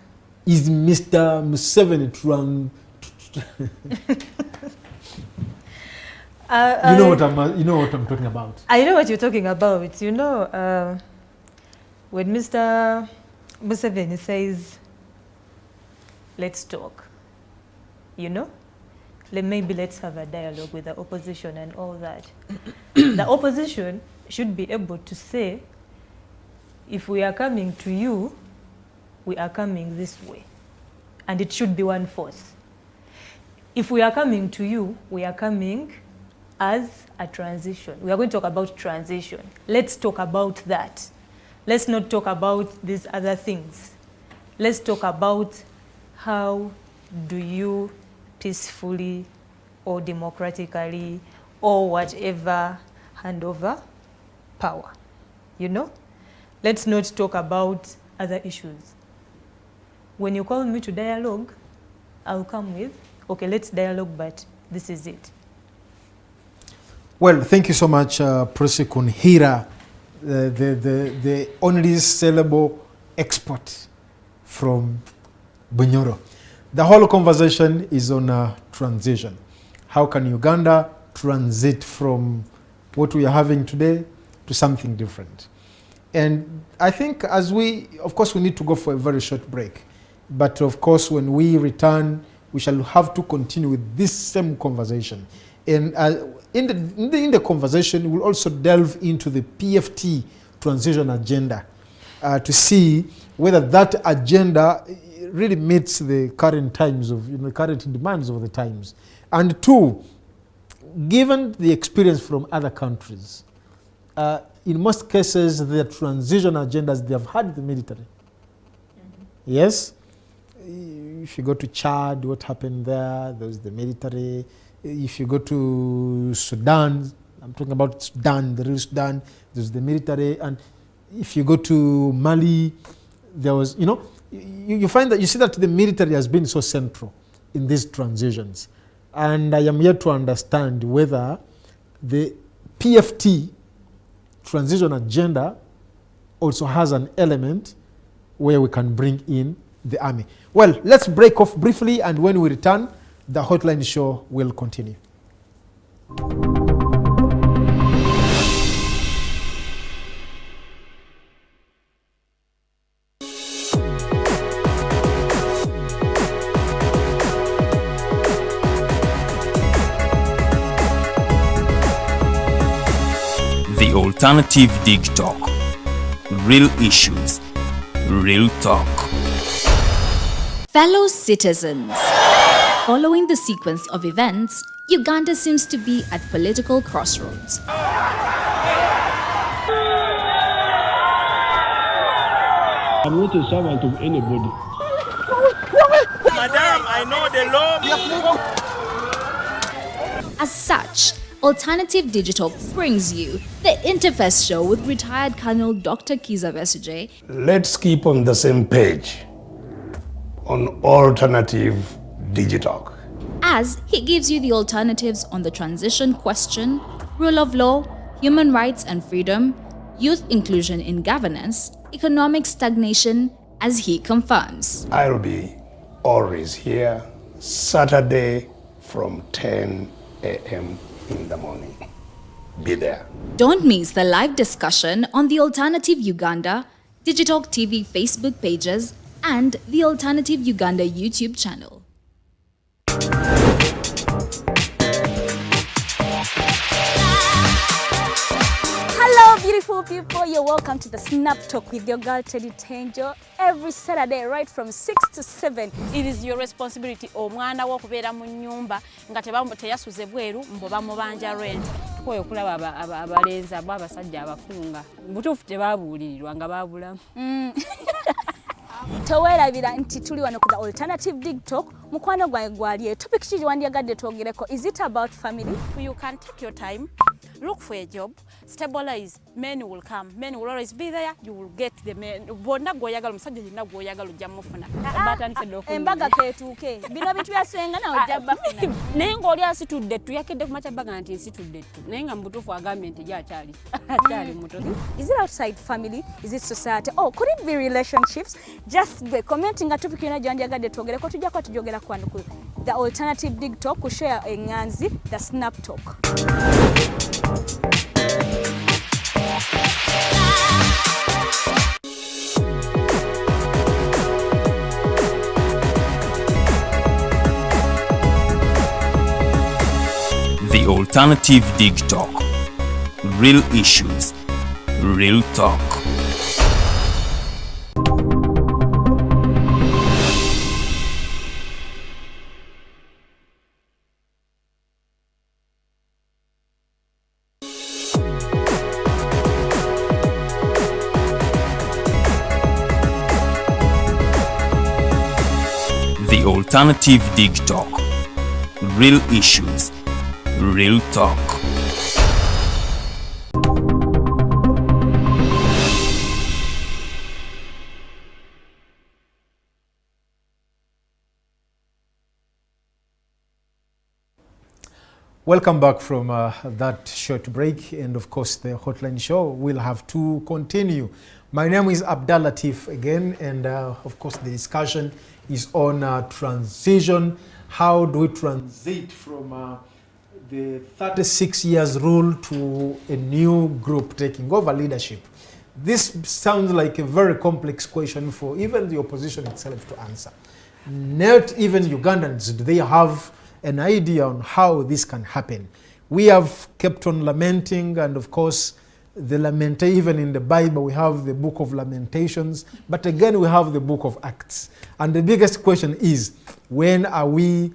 is Mr. Museveni you know what I'm talking about. I know what you're talking about. You know, when Mr. Museveni says, let's talk, you know, maybe let's have a dialogue with the opposition and all that. The opposition should be able to say, if we are coming to you, we are coming this way. And it should be one force. If we are coming to you, we are coming as a transition. We are going to talk about transition. Let's talk about that. Let's not talk about these other things. Let's talk about how do you peacefully or democratically or whatever hand over power, you know? Let's not talk about other issues. When you call me to dialogue, I'll come with, okay, let's dialogue, but this is it. Well, thank you so much, Prosi Kunhira, the only sellable expert from Bunyoro. The whole conversation is on transition. How can Uganda transit from what we are having today to something different? And I think of course, we need to go for a very short break. But of course, when we return, we shall have to continue with this same conversation. And in the conversation, we'll also delve into the PFT transition agenda to see whether that agenda really meets the current times of, current demands of the times. And two, given the experience from other countries, in most cases, the transition agendas, they have had the military. Yes? If you go to Chad, what happened there? There was the military. If you go to Sudan, I'm talking about Sudan, the real Sudan, there's the military. And if you go to Mali, there was, you find that you see that the military has been so central in these transitions. And I am yet to understand whether the PFT transition agenda also has an element where we can bring in the army. Well, let's break off briefly, and when we return, the Hotline Show will continue. The Alternative Dig Talk. Real issues, real talk. Fellow citizens, following the sequence of events, Uganda seems to be at political crossroads. I'm not a servant of anybody. Madam, I know the law. As such, Alternative Digital brings you the Interface Show with retired Colonel Dr. Kiza Besuje. Let's keep on the same page on Alternative Digital, as he gives you the alternatives on the transition question, rule of law, human rights and freedom, youth inclusion in governance, economic stagnation, as he confirms. I'll be always here Saturday from 10 a.m. in the morning. Be there. Don't miss the live discussion on the Alternative Uganda, Digital TV Facebook pages, and the Alternative Uganda YouTube channel. Hello, beautiful people. You're welcome to the Snap Talk with your girl Teddy Tenjo every Saturday, right from 6 to 7. It is your responsibility. Omwana wo kubeera mu nyumba nga teyasuze bweru mbo bamubanja rent. Koyo kulaba abalenzi abo abasajja abafunga. Butuufu tebabuulirirwa nga babulamu. Towerabira nti tuli wano ku the Alternative Digital. Mukwano gwange gwali topic kiri wandiyagadde twogereko. Is it about family? You can take your time, look for a job, stabilize, men will come. Men will always be there. You will get the men. Bonna goyagala musajja yina goyagala ojja mufuna. Embaga ketuuke. Bino bitu byasenga na ojja bafuna. Naye ng'oli asitudde ttu yakedde ku makya baga nti nsitudde ttu. Naye nga mu butuufu agambye nti akyali muto. Is it outside family? Is it society? Oh, could it be relationships? Just be commenting at topic yona gyandiyagadde twogereko tujja kwa tujogera kwano ku the Alternative Digital ku share enganzi the Snap Talk. The Alternative Digital. Real issues, real talk. The Alternative Digital. Real issues, real talk. Welcome back from that short break, and of course the hotline show will have to continue. My name is Abdallah Latif again, and of course the discussion is on transition. How do we transit from the 36 years rule to a new group taking over leadership? This sounds like a very complex question for even the opposition itself to answer. Not even Ugandans, do they have an idea on how this can happen? We have kept on lamenting, and of course even in the Bible we have the book of Lamentations, but again we have the book of Acts. And the biggest question is, when are we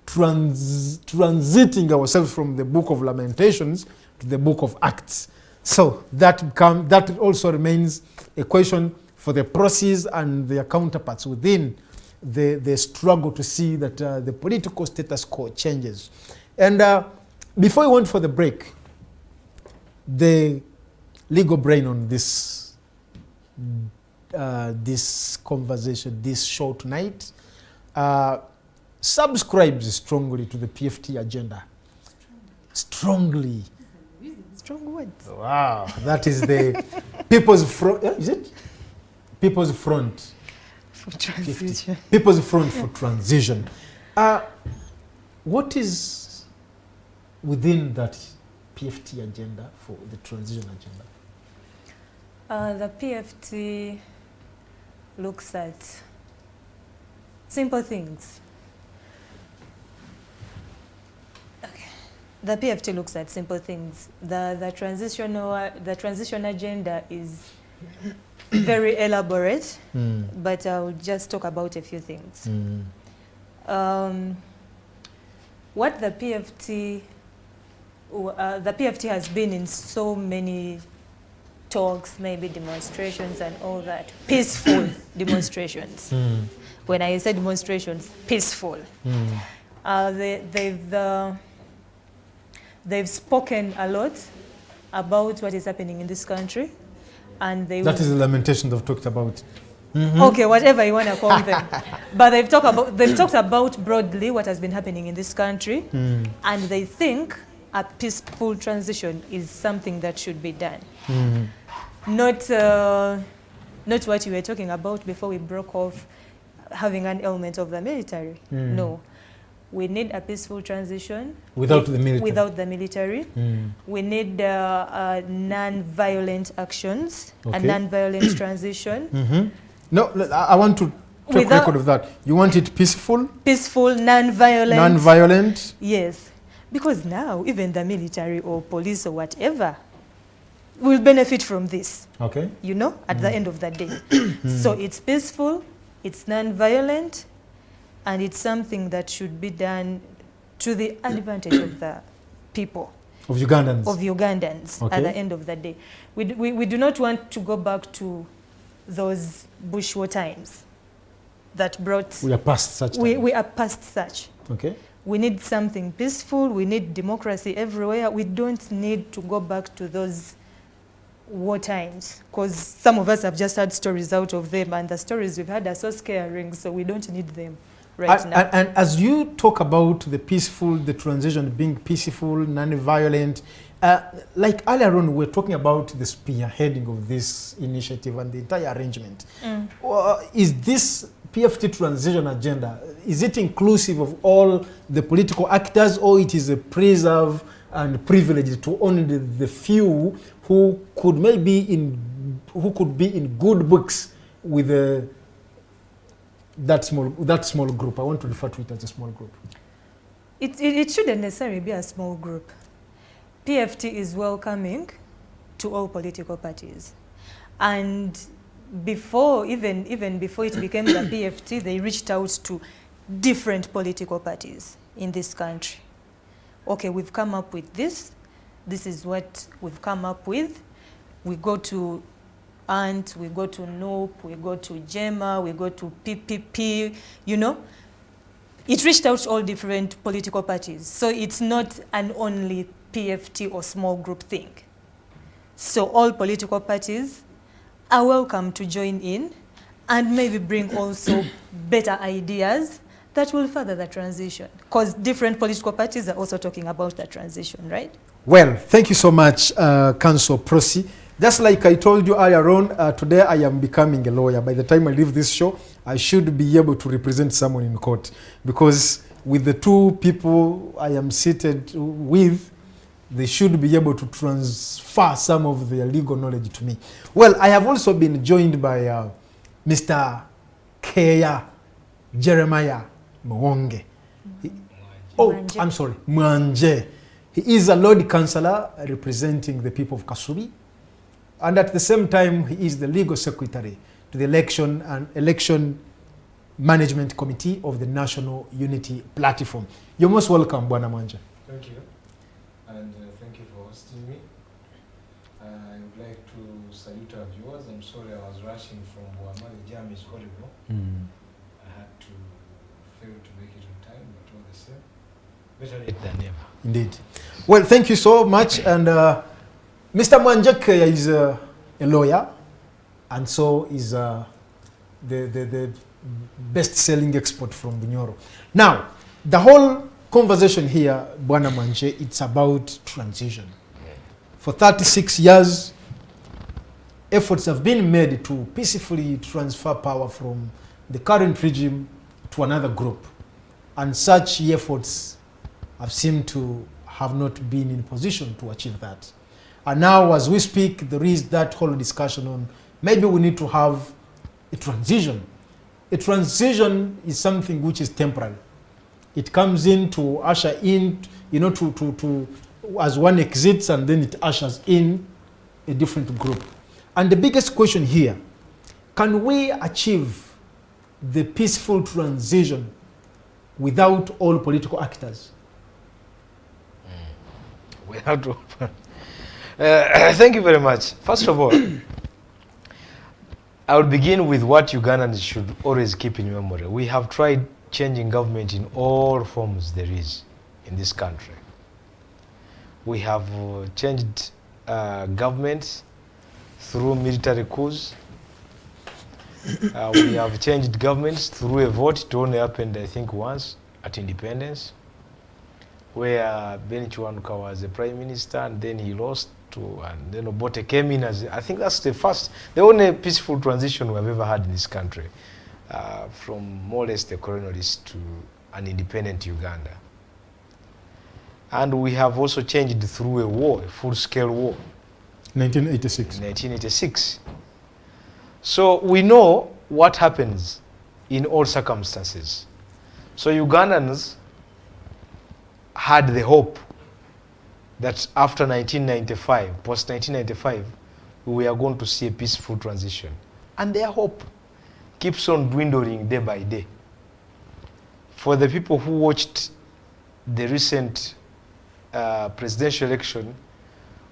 transiting ourselves from the book of Lamentations to the book of Acts? So that also remains a question for the process and their counterparts within the struggle to see that the political status quo changes. And before we went for the break, the legal brain on this conversation, this show tonight, subscribes strongly to the PFT agenda. Strongly. Strong words. Wow, that is the People's Front. Is it? People's Front. For transition. People's Front for Transition. What is within that PFT agenda for the transition agenda? The PFT looks at simple things. Okay. The PFT looks at simple things. The transition agenda is very elaborate, but I'll just talk about a few things. What the PFT has been in so many talks, maybe demonstrations and all that, peaceful demonstrations. When I say they've spoken a lot about what is happening in this country, and they That is the lamentation they've talked about. okay, whatever you want to call them, but they've talked about broadly what has been happening in this country, and they think a peaceful transition is something that should be done. Not what you were talking about before we broke off, having an element of the military. No, we need a peaceful transition Without the military. Without the military, we need non-violent actions, a Okay. non-violent transition. No, I want to take record of that. You want it peaceful? Peaceful, non-violent. Non-violent? Yes, because now even the military or police or whatever will benefit from this. Okay. You know, at the end of the day. So it's peaceful, it's non-violent, and it's something that should be done to the advantage of the people. Of Ugandans? Of Ugandans, Okay. at the end of the day. We do not want to go back to those Bush war times that brought... We are past such We times. are past such. Okay. We need something peaceful. We need democracy everywhere. We don't need to go back to those war times, because some of us have just had stories out of them, and the stories we've had are so scaring, so we don't need them right now. And as you talk about the transition being peaceful, non-violent, like earlier on, we were talking about the spearheading of this initiative and the entire arrangement. Is this PFT transition agenda, is it inclusive of all the political actors, or it is a preserve and privilege to only the few who could be in good books with that small group? I want to refer to it as a small group. It shouldn't necessarily be a small group. PFT is welcoming to all political parties, and even before it became the PFT, they reached out to different political parties in this country. Okay, we've come up with this. This is what we've come up with. We go to ANT, we go to NOP, we go to JEMA, we go to PPP, you know. It reached out to all different political parties. So it's not an only PFT or small group thing. So all political parties are welcome to join in and maybe bring also better ideas that will further the transition, because different political parties are also talking about the transition, right? Well, thank you so much, Councillor Prossy. Just like I told you earlier on, today I am becoming a lawyer. By the time I leave this show, I should be able to represent someone in court, because with the two people I am seated with, they should be able to transfer some of their legal knowledge to me. Well, I have also been joined by Mr. Keya Jeremiah Mwonge. I'm sorry, Mwanje. He is a Lord Councillor representing the people of Kasubi, and at the same time, he is the legal secretary to the Election Management Committee of the National Unity Platform. You're most welcome, Bwana Mwanje. Thank you, and thank you for hosting me. I would like to salute our viewers. I'm sorry I was rushing from Buama. The jam is horrible. I had to fail to make it on time, but all the same, better late than never. Indeed. Well, thank you so much. And Mr. Mwanje is a lawyer, and so is the best-selling expert from Bunyoro. Now, the whole conversation here, Bwana Mwanje, it's about transition. For 36 years, efforts have been made to peacefully transfer power from the current regime to another group, and such efforts have seemed to have not been in position to achieve that. And now, as we speak, there is that whole discussion on maybe we need to have a transition. A transition is something which is temporary. It comes in to usher in, you know, as one exits, and then it ushers in a different group. And the biggest question here, can we achieve the peaceful transition without all political actors? We have to. Thank you very much. First of all, I will begin with what Ugandans should always keep in memory. We have tried changing government in all forms there is in this country. We have changed governments through military coups. We have changed governments through a vote. It only happened, I think, once at independence, where Ben Chiwanuka was the prime minister, and then he lost to, and then Obote came in as, I think that's the only peaceful transition we've ever had in this country, from more or less the colonialists to an independent Uganda. And we have also changed through a war, a full-scale war. 1986. 1986. So we know what happens in all circumstances. So Ugandans had the hope that after 1995, post-1995, we are going to see a peaceful transition. And their hope keeps on dwindling day by day. For the people who watched the recent presidential election,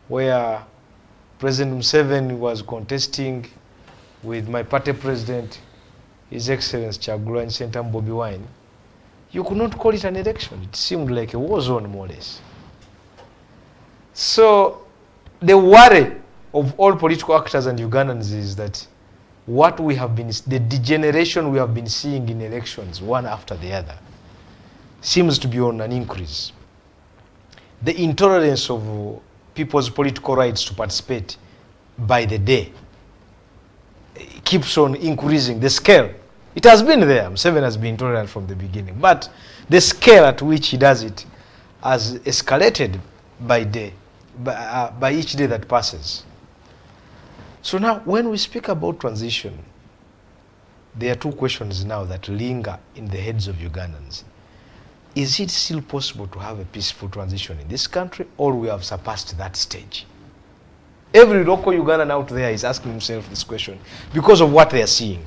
where President Museveni was contesting with my party president, His Excellency Kyagulanyi Ssentamu Bobi Wine, you could not call it an election. It seemed like a war zone, more or less. So the worry of all political actors and Ugandans is that what we have been, the degeneration we have been seeing in elections, one after the other, seems to be on an increase. The intolerance of people's political rights to participate by the day keeps on increasing. The scale, it has been there. Museveni has been intolerant from the beginning, but the scale at which he does it has escalated by day, by each day that passes. So now, when we speak about transition, there are two questions now that linger in the heads of Ugandans. Is it still possible to have a peaceful transition in this country, or we have surpassed that stage? Every local Ugandan out there is asking himself this question because of what they are seeing.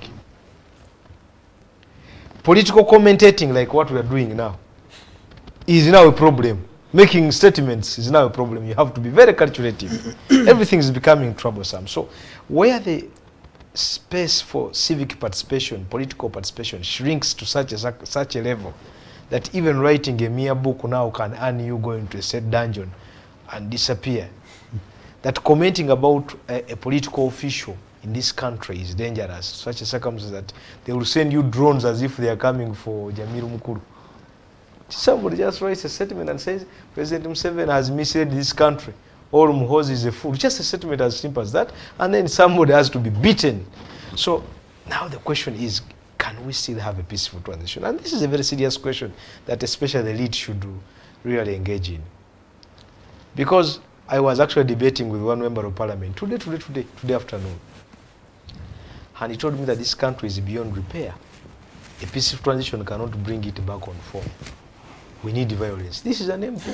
Political commentating, like what we are doing now, is now a problem. Making statements is now a problem. You have to be very calculative. Everything is becoming troublesome. So where the space for civic participation, political participation, shrinks to such a level that even writing a mere book now can earn you going to a state dungeon and disappear, that commenting about a political official in this country is dangerous, such a circumstance that they will send you drones as if they are coming for Jamiru Mukuru. Somebody just writes a statement and says, President Museveni has misled this country, or Muhoozi is a fool. Just a statement as simple as that, and then somebody has to be beaten. So now the question is, can we still have a peaceful transition? And this is a very serious question that especially the elite should really engage in. Because I was actually debating with one member of parliament today afternoon. And he told me that this country is beyond repair. A peaceful transition cannot bring it back on form. We need violence. This is an empty.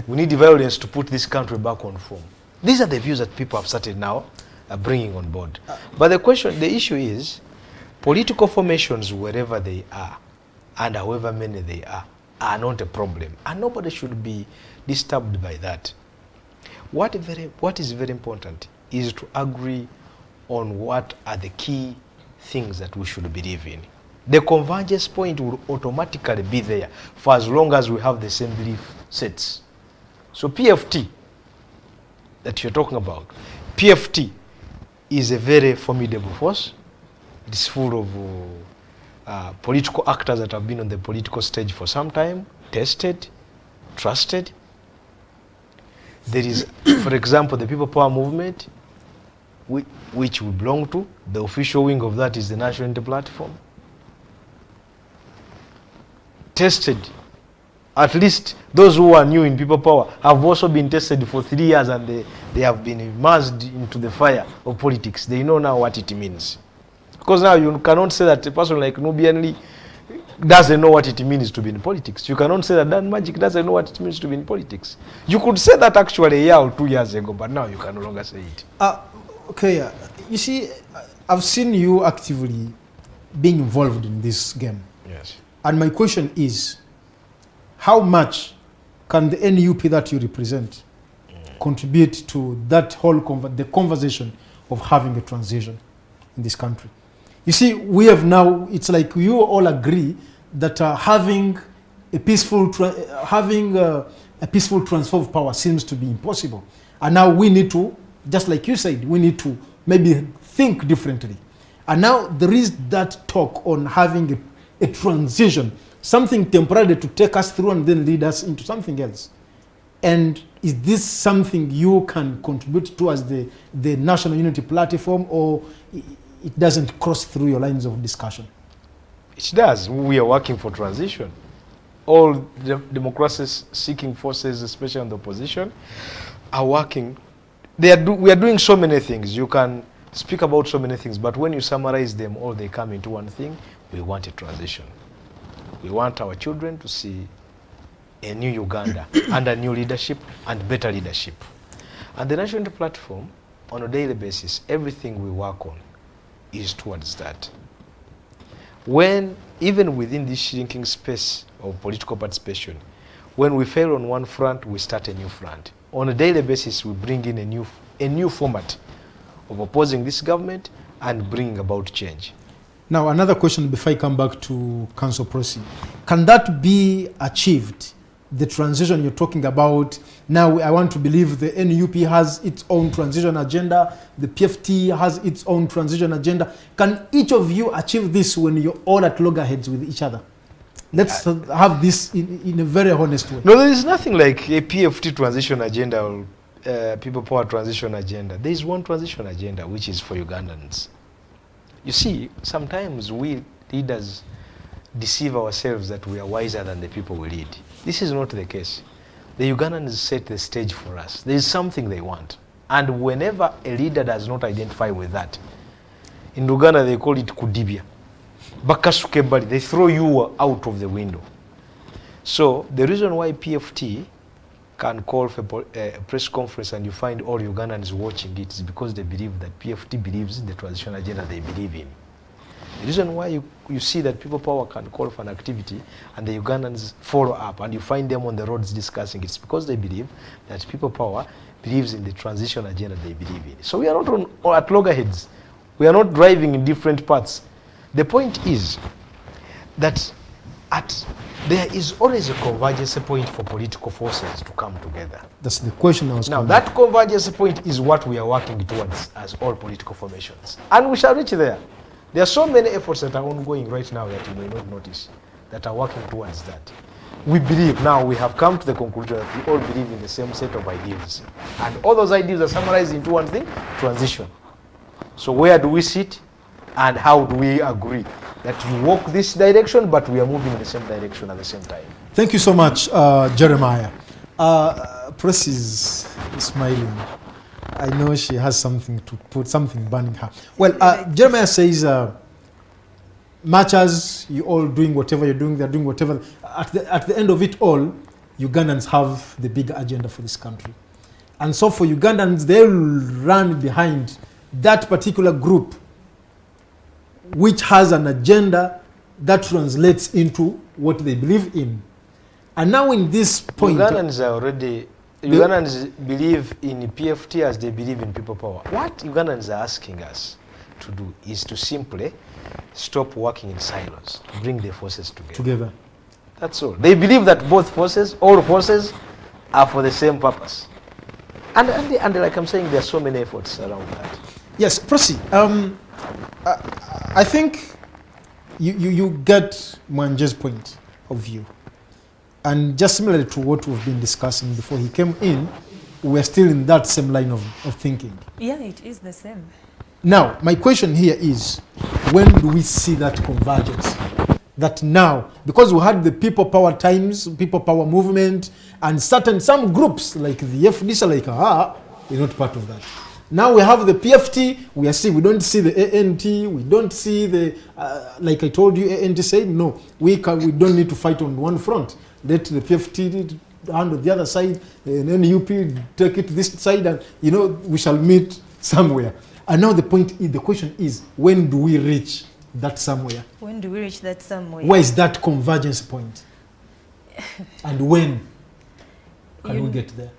We need violence to put this country back on form. These are the views that people have started now bringing on board. But the issue is, political formations, wherever they are, and however many they are not a problem. And nobody should be disturbed by that. What is very important is to agree on what are the key things that we should believe in. The convergence point will automatically be there for as long as we have the same belief sets. So PFT that you're talking about, PFT is a very formidable force. It's full of political actors that have been on the political stage for some time, tested, trusted. There is, for example, the People Power Movement, which we belong to. The official wing of that is the National Unity Platform. Tested. At least those who are new in People Power have also been tested for 3 years, and they have been immersed into the fire of politics. They know now what it means. Because now you cannot say that a person like Nubian Lee doesn't know what it means to be in politics. You cannot say that Dan Magic doesn't know what it means to be in politics. You could say that actually a year or 2 years ago, but now you can no longer say it. Okay, you see, I've seen you actively being involved in this game. Yes. And my question is, how much can the NUP that you represent contribute to that whole the conversation of having a transition in this country? You see, we have now, it's like you all agree that having a peaceful, having a a peaceful transfer of power seems to be impossible. And now we need to, just like you said, we need to maybe think differently. And now there is that talk on having a transition, something temporary to take us through and then lead us into something else. And is this something you can contribute to as the National Unity Platform, or it doesn't cross through your lines of discussion? It does. We are working for transition. All the democracy-seeking forces, especially on the opposition, are working. We are doing so many things. You can speak about so many things, but when you summarize them all, they come into one thing. We want a transition. We want our children to see a new Uganda under new leadership and better leadership. And the National Unity Platform, on a daily basis, everything we work on is towards that. When, even within this shrinking space of political participation, when we fail on one front, we start a new front. On a daily basis, we bring in a new format of opposing this government and bringing about change. Now, another question before I come back to Council Prosi. Can that be achieved, the transition you're talking about? Now, I want to believe the NUP has its own transition agenda, the PFT has its own transition agenda. Can each of you achieve this when you're all at loggerheads with each other? Let's have this in a very honest way. No, there is nothing like a PFT transition agenda or people power transition agenda. There is one transition agenda, which is for Ugandans. You see, sometimes we leaders deceive ourselves that we are wiser than the people we lead. This is not the case. The Ugandans set the stage for us. There is something they want. And whenever a leader does not identify with that, in Uganda they call it kudibya. Bakasukebali, they throw you out of the window. So the reason why PFT can call for a press conference and you find all Ugandans watching it is because they believe that PFT believes in the transition agenda they believe in. The reason why you see that People Power can call for an activity and the Ugandans follow up and you find them on the roads discussing it, it's because they believe that People Power believes in the transition agenda they believe in. So we are not at loggerheads. We are not driving in different paths. The point is that there is always a convergence point for political forces to come together. That's the question I was Now, that convergence point is what we are working towards as all political formations. And we shall reach there. There are so many efforts that are ongoing right now that you may not notice that are working towards that. We believe, now we have come to the conclusion that we all believe in the same set of ideas. And all those ideas are summarized into one thing, transition. So where do we sit and how do we agree that we walk this direction but we are moving in the same direction at the same time? Thank you so much, Jeremiah. Press is smiling. I know she has something to put, something burning her. Well, Jeremiah says, much as you all doing whatever you're doing, they're doing whatever. At the end of it all, Ugandans have the big agenda for this country. And so for Ugandans, they'll run behind that particular group which has an agenda that translates into what they believe in. And now in this point... Ugandans believe in PFT as they believe in People Power. What Ugandans are asking us to do is to simply stop working in silos, bring the forces together. That's all. They believe that both forces, all forces, are for the same purpose. And like I'm saying, there are so many efforts around that. Yes, Prosi. I think you get Mwanje's point of view. And just similar to what we've been discussing before he came in, we're still in that same line of thinking. Yeah, it is the same. Now, my question here is, when do we see that convergence? That now, because we had the People Power times, People Power movement, and some groups like the FDC, like we're not part of that. Now we have the PFT, we don't see the ANT, we don't see the, like I told you, ANT said, no, we don't need to fight on one front. Let the PFT handle the other side, and then UP take it this side, and we shall meet somewhere. And now the question is, when do we reach that somewhere? When do we reach that somewhere? Where is that convergence point? And when can we get there?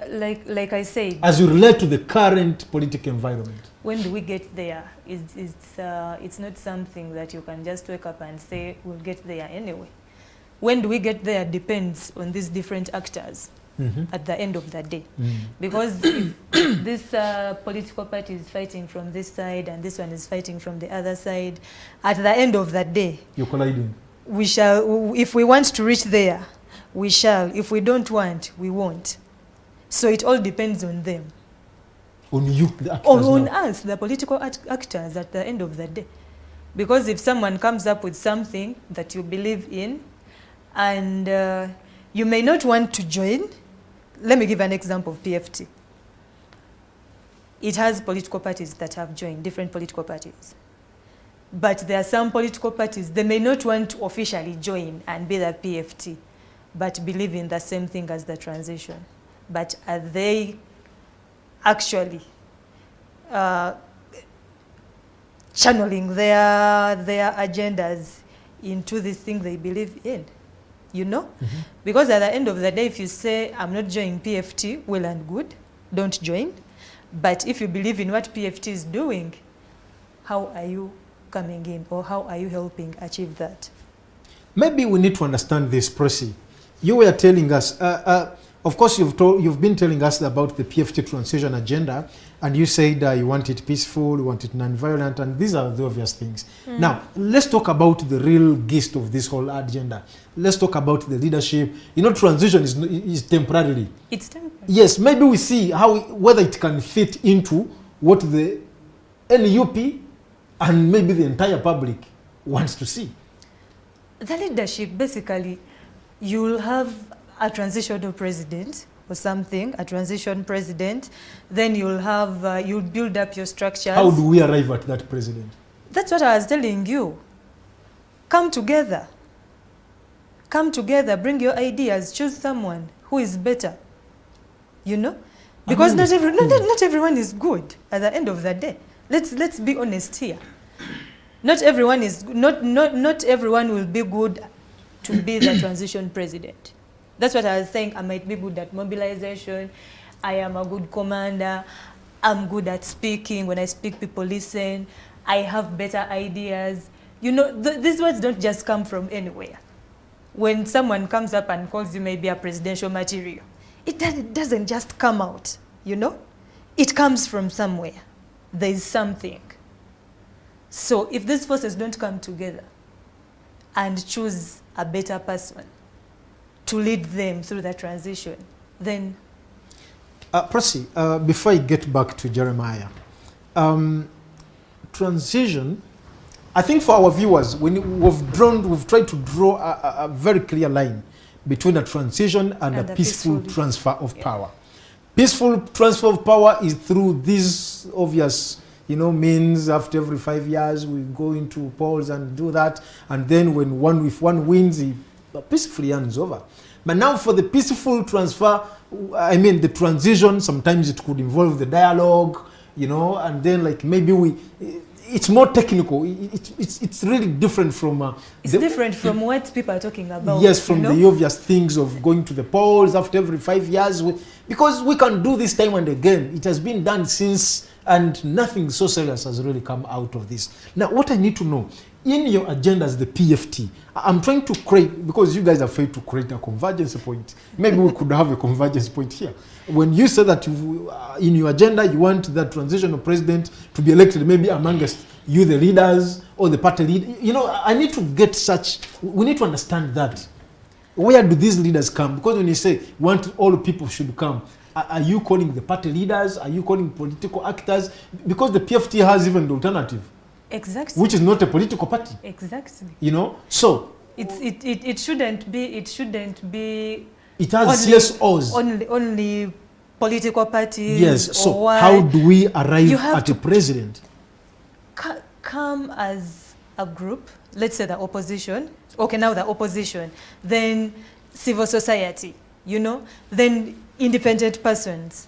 Like I said, as you relate to the current political environment, when do we get there? It's not something that you can just wake up and say we'll get there anyway. when do we get there depends on these different actors at the end of the day. Because if this political party is fighting from this side and this one is fighting from the other side, at the end of the day, You're colliding. we shall, if we want to reach there, we shall. If we don't want, we won't. So it all depends on them. On you, the actors On now. us, the political actors at the end of the day. Because if someone comes up with something that you believe in and you may not want to join, let me give an example of PFT. It has political parties that have joined, different political parties. But there are some political parties, they may not want to officially join and be the PFT, but believe in the same thing as the transition. But are they actually channeling their agendas into this thing they believe in? You know? Because at the end of the day, if you say, I'm not joining PFT, well and good, don't join. But if you believe in what PFT is doing, how are you coming in, or how are you helping achieve that? Maybe we need to understand this, Prosi. You were telling us, of course, you've been telling us about the PFT transition agenda, and you said you want it peaceful, you want it non-violent, and these are the obvious things. Now, let's talk about the real gist of this whole agenda. Let's talk about the leadership. You know, transition is temporarily. It's temporary. Yes, maybe we see whether it can fit into what the NUP and maybe the entire public wants to see. The leadership, basically, you'll have a transitional president or something, a transition president, then you'll have, you'll build up your structures. How do we arrive at that president? That's what I was telling you. Come together. Come together, bring your ideas, choose someone who is better. You know? Because not everyone is good at the end of the day. Let's be honest here. Not everyone is not everyone will be good to be the transition president. That's what I was saying. I might be good at mobilization. I am a good commander. I'm good at speaking. When I speak, people listen. I have better ideas. You know, these words don't just come from anywhere. When someone comes up and calls you maybe a presidential material, it doesn't just come out, you know? It comes from somewhere. There is something. So if these forces don't come together and choose a better person to lead them through the transition, then... Prosi, before I get back to Jeremiah, transition, I think for our viewers, we've tried to draw a very clear line between a transition and a peaceful transfer of power. Peaceful transfer of power is through these obvious, you know, means. After every 5 years, we go into polls and do that, and then if one wins, he peacefully hands over. But now for the peaceful transfer, I mean the transition, sometimes it could involve the dialogue, you know, and then like maybe it's more technical. It's really different from... different from what people are talking about. Yes, from the obvious things of going to the polls after every 5 years. Because we can do this time and again. It has been done since, and nothing so serious has really come out of this. Now, what I need to know, in your agenda as the PFT, I'm trying to create, because you guys are afraid to create a convergence point. Maybe we could have a convergence point here. When you say that in your agenda you want the transitional president to be elected, maybe amongst you, the leaders, or the party leader, you know, I need to get we need to understand that. Where do these leaders come? Because when you say all people should come, are you calling the party leaders? Are you calling political actors? Because the PFT has even the alternative. Exactly. Which is not a political party. Exactly. You know, so it shouldn't be. It has CSOs. Only political parties. Yes. So how do we arrive at a president? Come as a group. Let's say the opposition. Okay, now the opposition. Then civil society. You know. Then independent persons.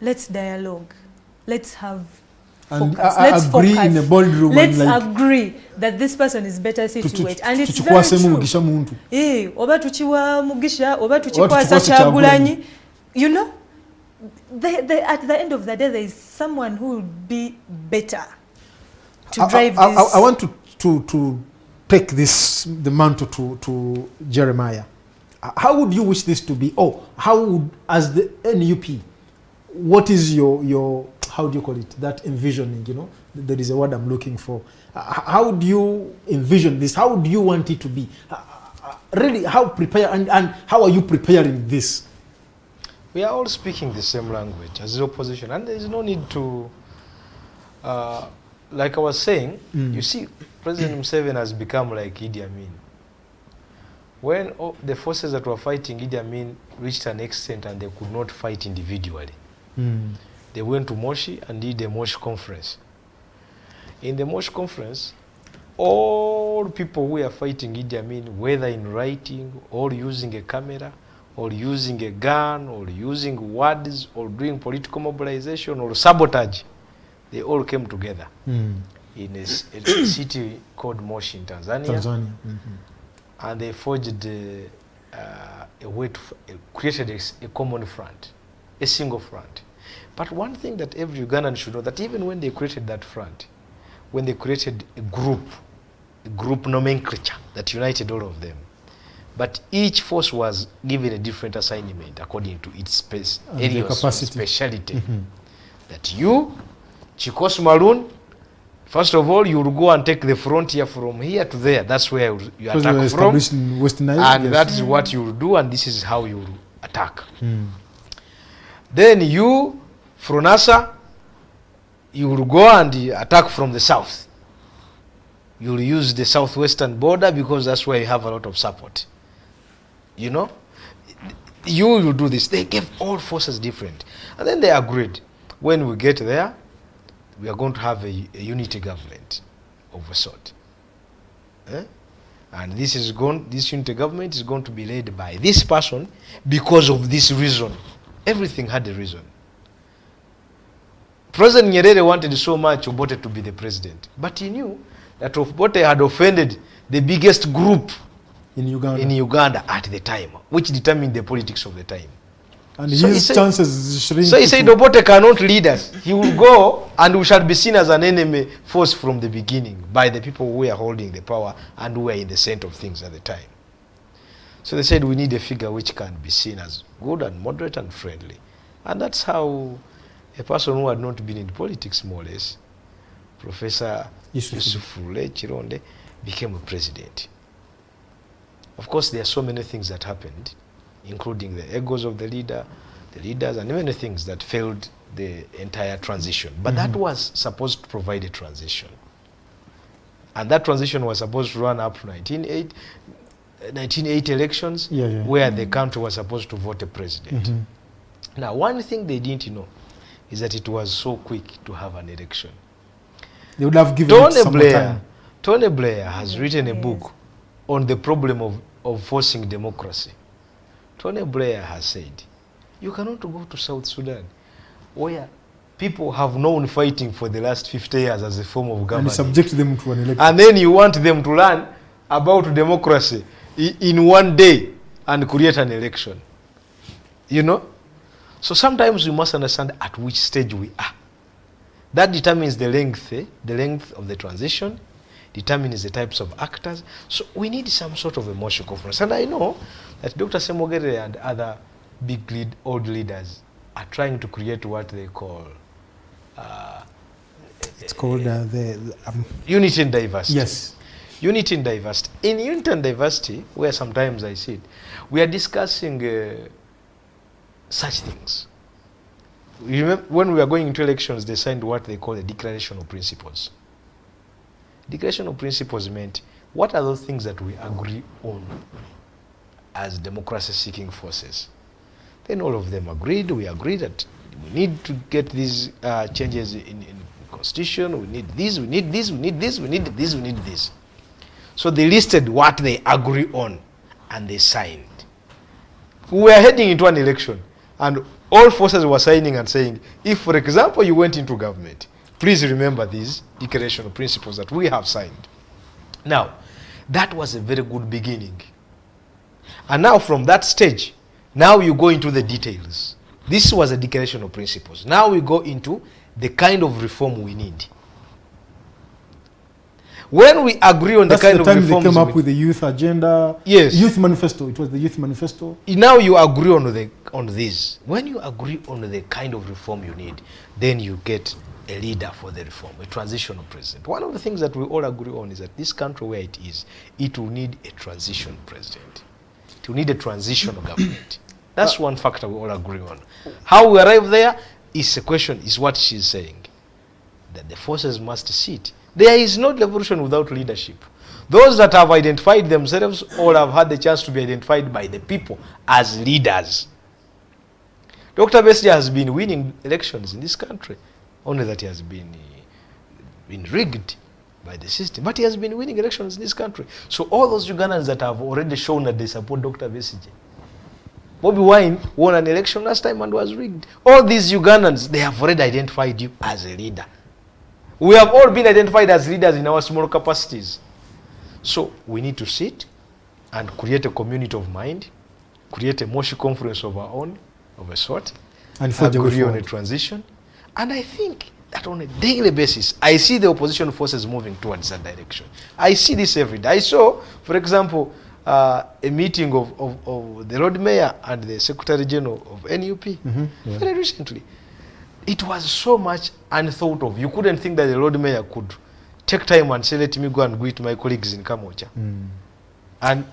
Let's dialogue. Let's have. And let's agree focus. In a boardroom. Let's agree that this person is better situated, and it's very true. Oba tuchiwa mugisha, oba tuchikwasa Kyagulanyi. You know, at the end of the day, there is someone who will be better to drive this. I want to take the mantle to Jeremiah, how would you wish this to be? How would, as the NUP, what is your how do you call it, that envisioning, there is a word I'm looking for. How do you envision this? How do you want it to be? Really, how prepare and how are you preparing this? We are all speaking the same language as the opposition, and there is no need to, like I was saying, you see, President Museveni has become like Idi Amin. When the forces that were fighting Idi Amin reached an extent and they could not fight individually, they went to Moshi and did a Moshi conference. In the Moshi conference, all people who are fighting Idi Amin, whether in writing or using a camera or using a gun or using words or doing political mobilization or sabotage, they all came together in a city called Moshi in Tanzania. And they forged a way to created a common front, a single front. But one thing that every Ugandan should know, that even when they created that front, when they created a group nomenclature that united all of them, but each force was given a different assignment according to its area of speciality. That you, Chikos Maroon, first of all, you will go and take the frontier from here to there. That's where you attack from. And that is what you will do, and this is how you will attack. Then you, Fronasa, you will go and attack from the south. You will use the southwestern border because that's where you have a lot of support. You will do this. They gave all forces different. And then they agreed. When we get there, we are going to have a unity government of a sort. And this unity government is going to be led by this person because of this reason. Everything had a reason. President Nyerere wanted so much Obote to be the president, but he knew that Obote had offended the biggest group in Uganda at the time, which determined the politics of the time. And so his chances shrink. So he said Obote cannot lead us. He will go and we shall be seen as an enemy force from the beginning by the people who were holding the power and who were in the center of things at the time. So they said we need a figure which can be seen as good and moderate and friendly. And that's how a person who had not been in politics more or less, Professor Yusuf Chironde, became a president. Of course, there are so many things that happened, including the egos of the leaders, and many things that failed the entire transition. But that was supposed to provide a transition. And that transition was supposed to run up to 1980 elections, where the country was supposed to vote a president. Now, one thing they didn't know is that it was so quick to have an election. They would have given it some time. Tony Blair has written a book on the problem of forcing democracy. Tony Blair has said, you cannot go to South Sudan, where people have known fighting for the last 50 years as a form of government. And subject them to an election. And then you want them to learn about democracy in one day and create an election. So sometimes we must understand at which stage we are. That determines the length of the transition, determines the types of actors. So we need some sort of emotional conference. And I know that Dr. Semogere and other big old leaders are trying to create what they call it's called unity and diversity. Yes. Unity and diversity. In unity and diversity, where sometimes I sit, we are discussing such things. You remember when we were going into elections, they signed what they call the Declaration of Principles. Declaration of Principles meant what are those things that we agree on as democracy-seeking forces. Then all of them agreed. We agreed that we need to get these changes in constitution. We need this. We need this. We need this. We need this. We need this. So they listed what they agree on, and they signed. We were heading into an election, and all forces were signing and saying, if, for example, you went into government, please remember these declaration of principles that we have signed. Now, that was a very good beginning. And now from that stage, now you go into the details. This was a declaration of principles. Now we go into the kind of reform we need. When we agree on That's the kind the of time reforms, they came up with the youth agenda. Yes. Youth manifesto. It was the youth manifesto. Now you agree on this. When you agree on the kind of reform you need, then you get a leader for the reform, a transitional president. One of the things that we all agree on is that this country where it is, it will need a transition president. It will need a transitional government. That's one factor we all agree on. How we arrive there is a question, is what she's saying. That the forces must sit. There is no revolution without leadership. Those that have identified themselves all have had the chance to be identified by the people as leaders. Dr. Besigye has been winning elections in this country, only that he has been rigged by the system. But he has been winning elections in this country. So all those Ugandans that have already shown that they support Dr. Besigye. Bobi Wine won an election last time and was rigged. All these Ugandans, they have already identified you as a leader. We have all been identified as leaders in our small capacities. So we need to sit and create a community of mind, create a Moshi conference of our own, of a sort, and agree on a transition. And I think that on a daily basis, I see the opposition forces moving towards that direction. I see this every day. I saw, for example, a meeting of the Lord Mayor and the Secretary General of NUP very recently. It was so much unthought of. You couldn't think that the Lord Mayor could take time and say, let me go and greet my colleagues in Kamocha. And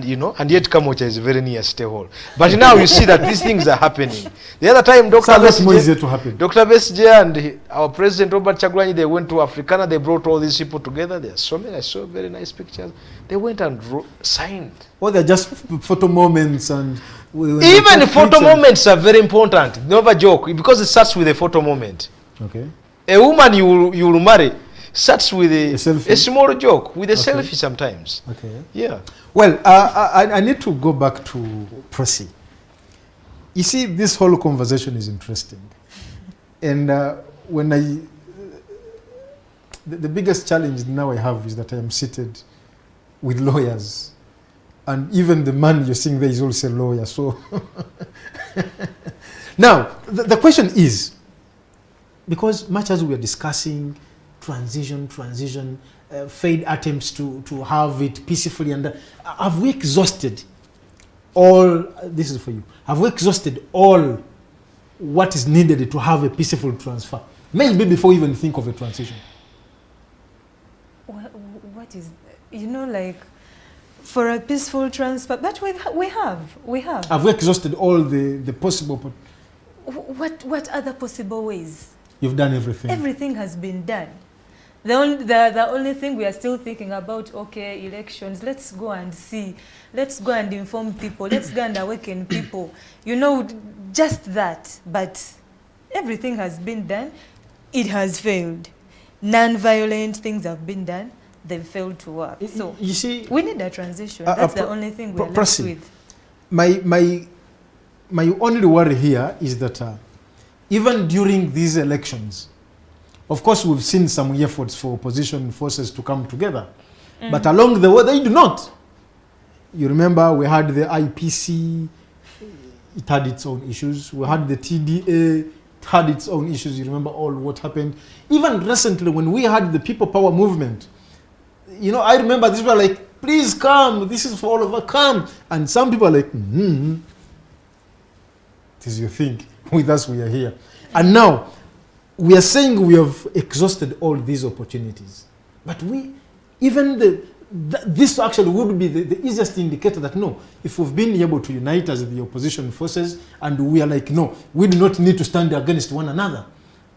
you know, and yet Kamocha is very near Stay Hall. But now you see that these things are happening. The other time, Dr. Besigye and our President Robert Chagulanyi, they went to Africana, they brought all these people together. There are so many, I saw very nice pictures. They went and signed. Well, they're just photo moments and... Even photo moments are very important. Never joke, because it starts with a photo moment. Okay. A woman you will marry starts with a small joke, with a selfie sometimes. Okay. Yeah. Well, I need to go back to Prosi. You see, this whole conversation is interesting. And when the biggest challenge now I have is that I am seated with lawyers. And even the man you're seeing there is also a lawyer. So now, the question is, because much as we are discussing transition, failed attempts to have it peacefully, and have we exhausted all, this is for you, have we exhausted all what is needed to have a peaceful transfer? Maybe before we even think of a transition. What is, you know, like, for a peaceful transfer, but we have. Have we exhausted all the possible? What other possible ways? You've done everything. Everything has been done. The only thing we are still thinking about, okay, elections, let's go and see. Let's go and inform people. Let's go and awaken people. You know, just that. But everything has been done. It has failed. Non-violent things have been done. They've failed to work. So you see, we need a transition. That's the only thing we're left with. My only worry here is that even during these elections, of course, we've seen some efforts for opposition forces to come together. But along the way, they do not. You remember we had the IPC, it had its own issues. We had the TDA, it had its own issues. You remember all what happened. Even recently, when we had the People Power movement, you know, I remember these people are like, please come, this is for all of us, come. And some people are like, This is your thing. With us, we are here. And now, we are saying we have exhausted all these opportunities. But this actually would be the easiest indicator that no, if we've been able to unite as the opposition forces and we are like, no, we do not need to stand against one another.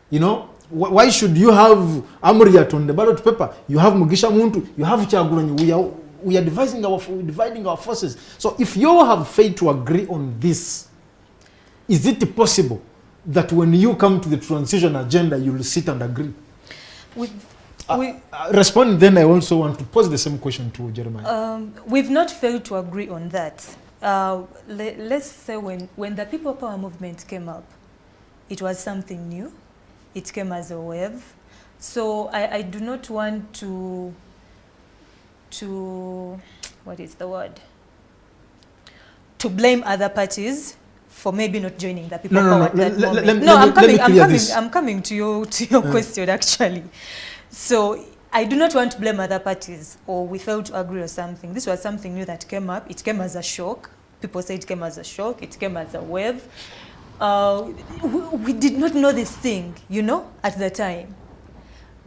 You know, why should you have Amuriat on the ballot paper? You have Mugisha Muntu, you have Chagulanyi. We are dividing our forces. So if you have failed to agree on this, is it possible that when you come to the transition agenda, you will sit and agree? Respond, then I also want to pose the same question to Jeremiah. We've not failed to agree on that. Let's say when the People Power movement came up, it was something new. It came as a wave. So I do not want to what is the word? To blame other parties for maybe not joining the People Power at that moment. I'm coming to your question actually. So I do not want to blame other parties or we failed to agree or something. This was something new that came up. It came as a shock. People say it came as a shock. It came as a wave. We did not know this thing, you know, at the time.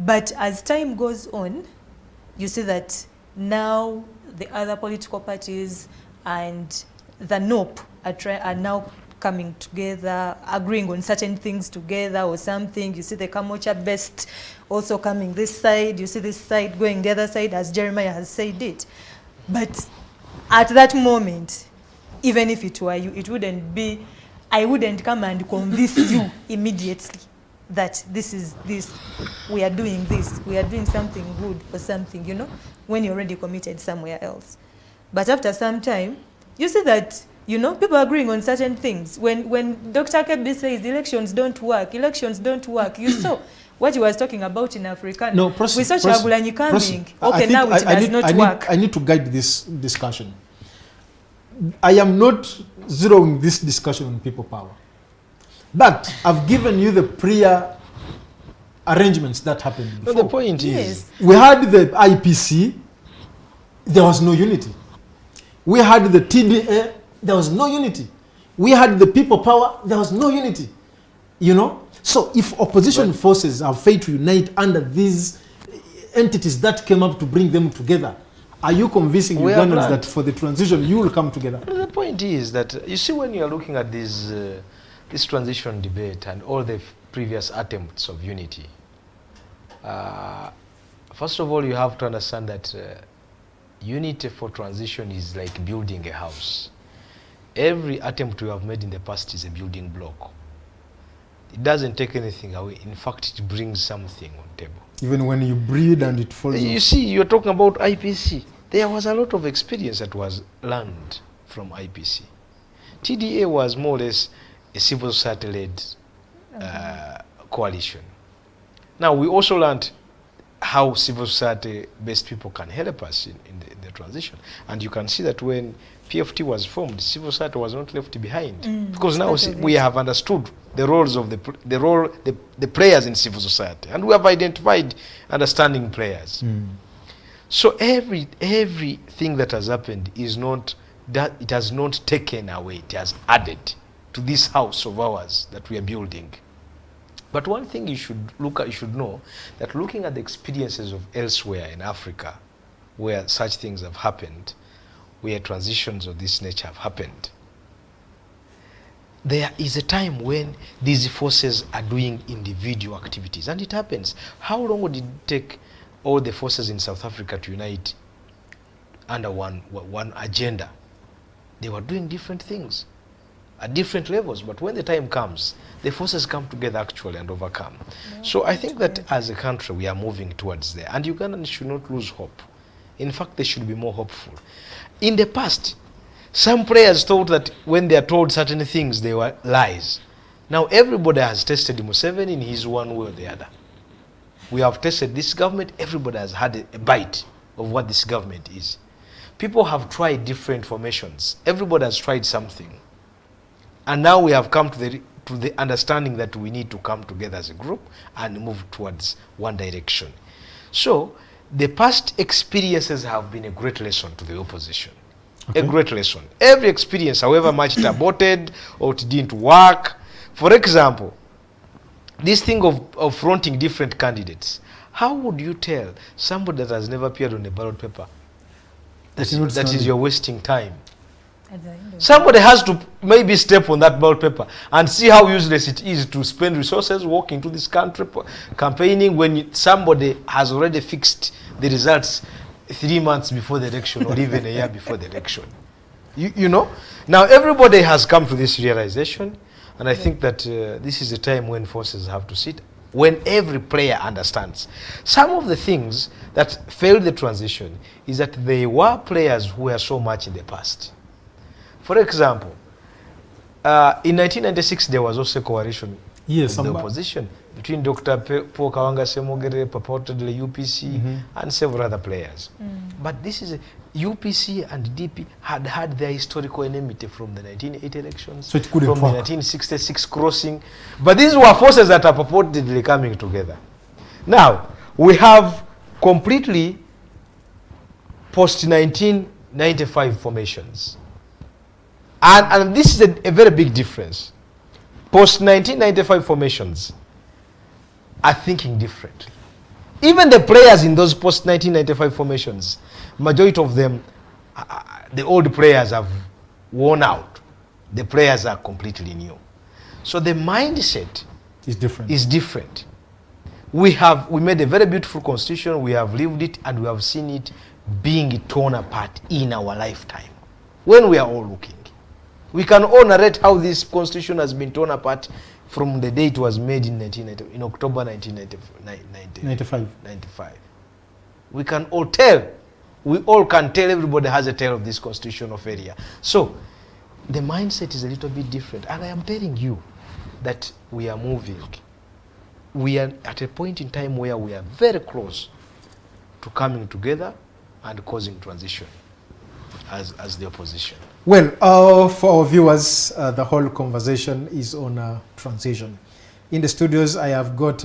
But as time goes on, you see that now the other political parties and the NOP are now coming together, agreeing on certain things together or something. You see the Kamocha Best also coming this side. You see this side going the other side, as Jeremiah has said it. But at that moment, even if it were you, it wouldn't be, I wouldn't come and convince you immediately that this is this, we are doing this, we are doing something good or something, you know, when you're already committed somewhere else. But after some time, you see that, you know, people are agreeing on certain things. When Dr. Kebi says elections don't work, you saw what he was talking about in Africa. No, we saw Chagulanyi coming. Okay, now it does not work. I need to guide this discussion. I am not zeroing this discussion on people power. But I've given you the prior arrangements that happened before. No, the point is, we had the IPC, there was no unity. We had the TDA, there was no unity. We had the people power, there was no unity. You know? So if opposition forces have failed to unite under these entities that came up to bring them together, are you convincing Ugandans that for the transition you will come together? The point is that, you see, when you are looking at this transition debate and all the previous attempts of unity, first of all, you have to understand that unity for transition is like building a house. Every attempt we have made in the past is a building block. It doesn't take anything away. In fact, it brings something on the table. Even when you breed and it falls You off. see, you're talking about IPC. There was a lot of experience that was learned from IPC. TDA was more or less a civil society-led coalition. Now, we also learned how civil society-based people can help us in the transition. And you can see that when PFT was formed, civil society was not left behind. Because now we have understood the roles of the players in civil society. And we have identified understanding players. So everything that has happened is not, that it has not taken away, it has added to this house of ours that we are building. But one thing you should know, that looking at the experiences of elsewhere in Africa, where such things have happened, where transitions of this nature have happened, there is a time when these forces are doing individual activities, and it happens. How long did it take all the forces in South Africa to unite under one agenda? They were doing different things at different levels, but when the time comes, the forces come together actually and overcome. So I think that as a country we are moving towards there, and Ugandans should not lose hope. In fact, they should be more hopeful. In the past, some players thought that when they are told certain things, they were lies. Now everybody has tested Museveni in his one way or the other. We have tested this government, everybody has had a bite of what this government is. People have tried different formations. Everybody has tried something. And now we have come to the understanding that we need to come together as a group and move towards one direction. So the past experiences have been a great lesson to the opposition. Okay. A great lesson. Every experience, however much it aborted or it didn't work. For example, this thing of fronting different candidates. How would you tell somebody that has never appeared on a ballot paper that is you're wasting time? Somebody has to maybe step on that ballot paper and see how useless it is to spend resources walking to this country campaigning when somebody has already fixed the results 3 months before the election or even a year before the election. You know? Now everybody has come to this realization, and I think that this is the time when forces have to sit, when every player understands. Some of the things that failed the transition is that there were players who were so much in the past. For example, in 1996 there was also a coalition in the opposition between Dr. Paul Kawanga Semogere, purportedly UPC, and several other players. But this is UPC and DP had their historical enmity from the 1980 elections, so from the 1966 crossing. But these were forces that are purportedly coming together. Now, we have completely post-1995 formations. And this is a very big difference. Post-1995 formations are thinking differently. Even the players in those post-1995 formations, majority of them, the old players have worn out. The players are completely new. So the mindset is different. We made a very beautiful constitution, we have lived it, and we have seen it being torn apart in our lifetime. When we are all looking, we can all narrate how this constitution has been torn apart from the day it was made in October 1995. We can all tell. We all can tell. Everybody has a tale of this constitutional failure. So the mindset is a little bit different, and I am telling you that we are moving. We are at a point in time where we are very close to coming together and causing transition as the opposition. Well, for our viewers, the whole conversation is on transition. In the studios, I have got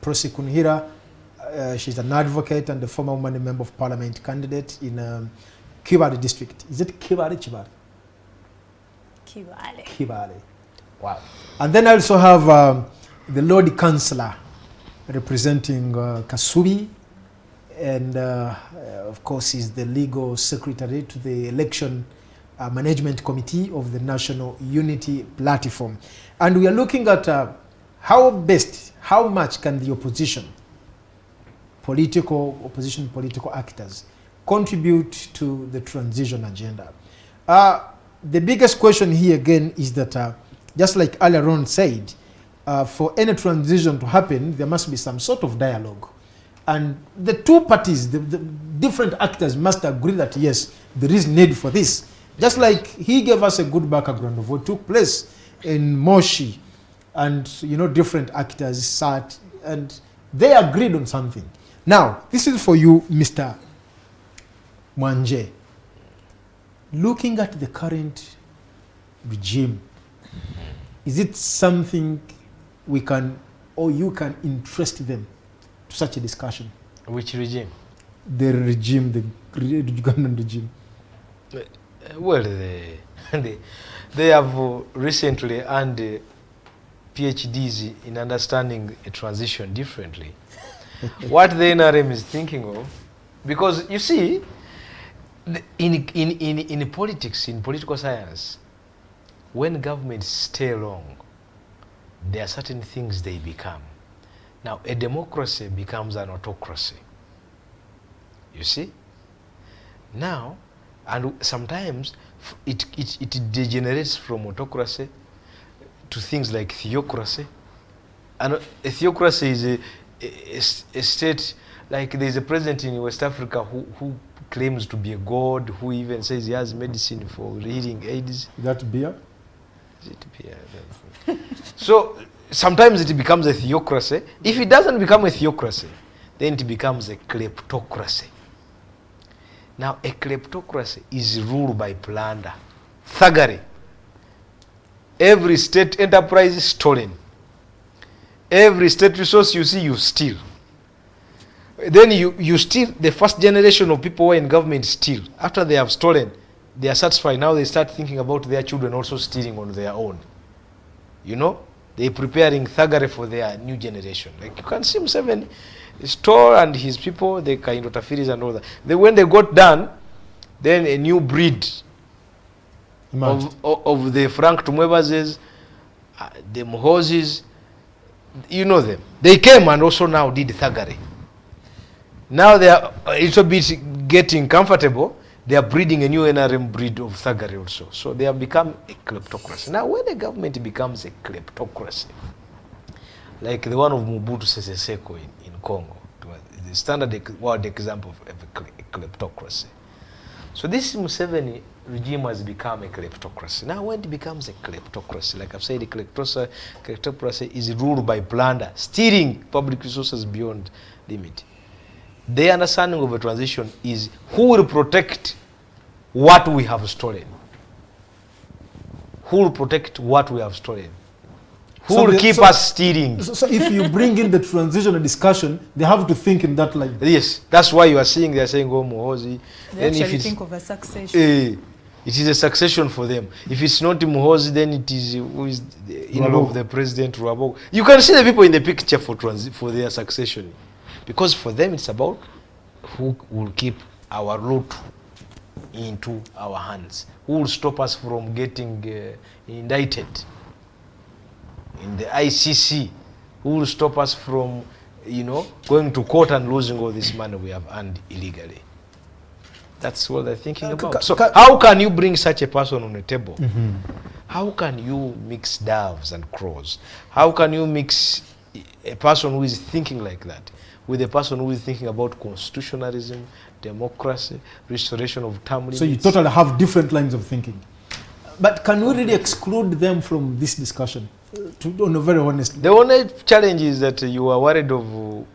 Prosi Kunihira. She's an advocate and a former woman member of parliament candidate in Kibale district. Is it Kibale, Chibale? Kibale. Kibale. Wow. And then I also have the Lord Councillor representing Kasubi, and of course he's the legal secretary to the election management committee of the National Unity Platform. And we are looking at how much can the political actors contribute to the transition agenda. The biggest question here again is that just like earlier on said, for any transition to happen, there must be some sort of dialogue. And the two parties, the different actors must agree that yes, there is need for this. Just like he gave us a good background of what took place in Moshi, and different actors sat and they agreed on something. Now, this is for you, Mr. Mwanje. Looking at the current regime, is it something we can, or you can interest them to such a discussion? Which regime? The regime, the Ugandan regime. Well, they have recently earned PhDs in understanding a transition differently. What the NRM is thinking of, because you see, in politics, in political science, when governments stay long, there are certain things they become. Now, a democracy becomes an autocracy. You see? Now, and sometimes it degenerates from autocracy to things like theocracy. And a theocracy is a state, like there's a president in West Africa who claims to be a god, who even says he has medicine for healing AIDS. Is that beer? Is it beer? So sometimes it becomes a theocracy. If it doesn't become a theocracy, then it becomes a kleptocracy. Now, a kleptocracy is ruled by plunder, thuggery. Every state enterprise is stolen. Every state resource you see, you steal. Then you steal. The first generation of people who are in government steal. After they have stolen, they are satisfied. Now they start thinking about their children also stealing on their own. They're preparing thuggery for their new generation. Like you can see Museveni store and his people, the Kaindotafiris and all that. When they got done, then a new breed of the Frank Tumwebazes, the Muhozis, you know them. They came and also now did thuggery. Now they are a little bit getting comfortable. They are breeding a new NRM breed of thuggery also. So they have become a kleptocracy. Now when a government becomes a kleptocracy, like the one of Mobutu Sese Seko in Congo, the standard world example of a kleptocracy. So this Museveni regime has become a kleptocracy. Now when it becomes a kleptocracy, like I've said, the kleptocracy is ruled by plunder, stealing public resources beyond limit. The understanding of a transition is who will protect what we have stolen. Who will protect what we have stolen? Who will keep us steering? So if you bring in the transitional discussion, they have to think in that line. Yes, that's why you are saying they are saying oh Muhoozi. They actually think of a succession. It is a succession for them. If it's not Muhoozi, then it is who is the in-law of the president, Rwabogo. You can see the people in the picture for their succession, because for them it's about who will keep our route into our hands, who will stop us from getting indicted in the ICC, who will stop us from, going to court and losing all this money we have earned illegally. That's what they're thinking about. So how can you bring such a person on the table? Mm-hmm. How can you mix doves and crows? How can you mix a person who is thinking like that with a person who is thinking about constitutionalism, democracy, restoration of term limits? So you totally have different lines of thinking. But can we really exclude them from this discussion? Very honestly. The only challenge is that you are worried of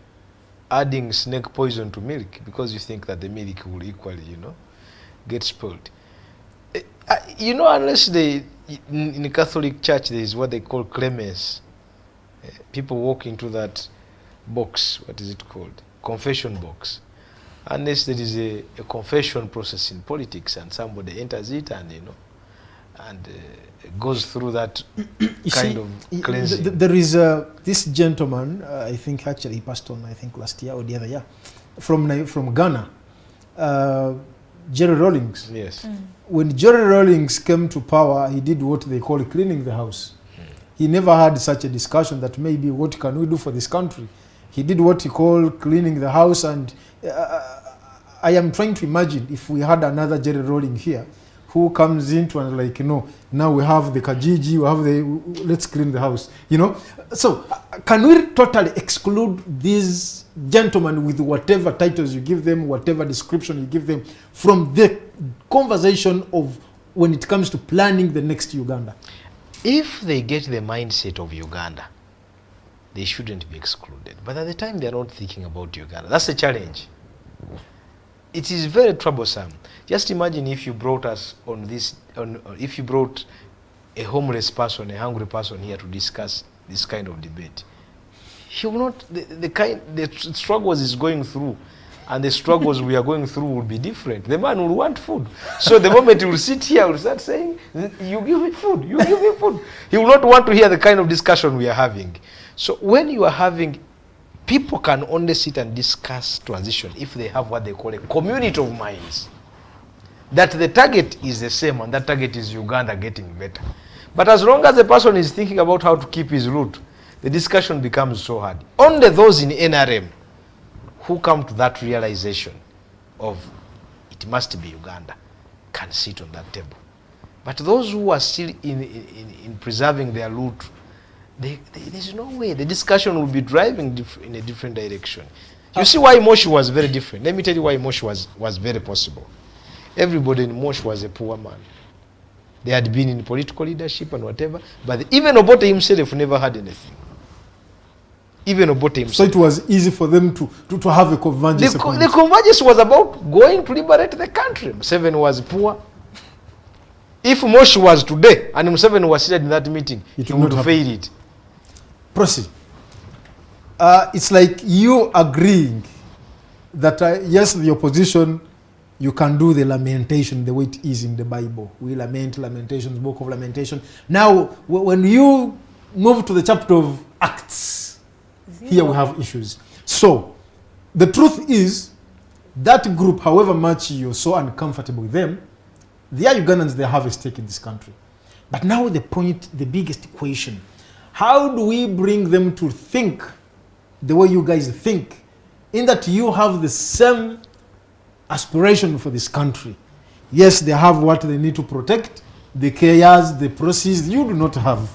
adding snake poison to milk because you think that the milk will equally, get spoiled. Unless in the Catholic Church there is what they call clemens. People walk into that box, what is it called? Confession box. Unless there is a confession process in politics and somebody enters it and, goes through that kind of cleansing. There is this gentleman, I think actually he passed on, I think last year or the other year, from Ghana, Jerry Rawlings. Yes. When Jerry Rawlings came to power, he did what they call cleaning the house. He never had such a discussion that maybe what can we do for this country. He did what he called cleaning the house, and I am trying to imagine if we had another Jerry Rawlings here, who comes into and now we have the Kajiji, we have let's clean the house, So can we totally exclude these gentlemen with whatever titles you give them, whatever description you give them, from the conversation of when it comes to planning the next Uganda? If they get the mindset of Uganda, they shouldn't be excluded. But at the time, they're not thinking about Uganda. That's the challenge. It is very troublesome. Just imagine if you brought us on this, if you brought a homeless person, a hungry person here to discuss this kind of debate. He will not, the struggles he's going through and the struggles we are going through will be different. The man will want food. So the moment he will sit here, he will start saying, you give me food, you give me food. He will not want to hear the kind of discussion we are having. So when you are having, people can only sit and discuss transition if they have what they call a community of minds. That the target is the same and that target is Uganda getting better. But as long as the person is thinking about how to keep his root, the discussion becomes so hard. Only those in NRM who come to that realization of it must be Uganda can sit on that table. But those who are still in preserving their root, there's no way. The discussion will be driving in a different direction. You see why Moshi was very different. Let me tell you why Moshi was very possible. Everybody in Moshi was a poor man. They had been in political leadership and whatever, but even Obote himself never had anything. Even Obote himself. So it was easy for them to have a convergence. The convergence was about going to liberate the country. Museveni was poor. If Moshi was today and Museveni was seated in that meeting, he would fail it. Proceed. It's like you agreeing that yes, the opposition, you can do the lamentation the way it is in the Bible. We lament, Lamentations, Book of Lamentation. Now, when you move to the chapter of Acts, here we have issues. So, the truth is, that group, however much you're so uncomfortable with them, they are Ugandans, they have a stake in this country. But now the point, the biggest equation, how do we bring them to think the way you guys think, in that you have the same aspiration for this country? Yes, they have what they need to protect, the cares, the process you do not have.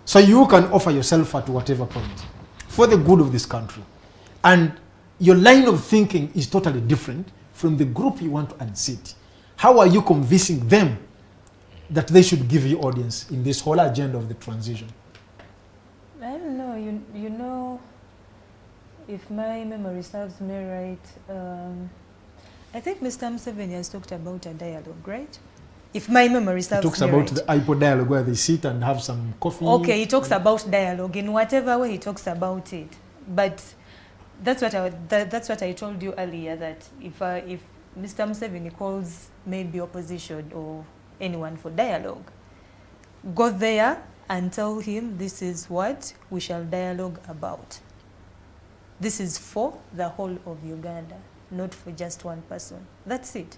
So you can offer yourself at whatever point for the good of this country. And your line of thinking is totally different from the group you want to unseat. How are you convincing them that they should give you audience in this whole agenda of the transition? I don't know. You know, if my memory serves me right, I think Mr. Museveni has talked about a dialogue, right? if my memory He serves talks me about right. the iPod dialogue where they sit and have some coffee. Okay, he talks about dialogue in whatever way he talks about it. But that's what I told you earlier, that if Mr. Museveni calls maybe opposition or anyone for dialogue, go there and tell him this is what we shall dialogue about. This is for the whole of Uganda, not for just one person. That's it.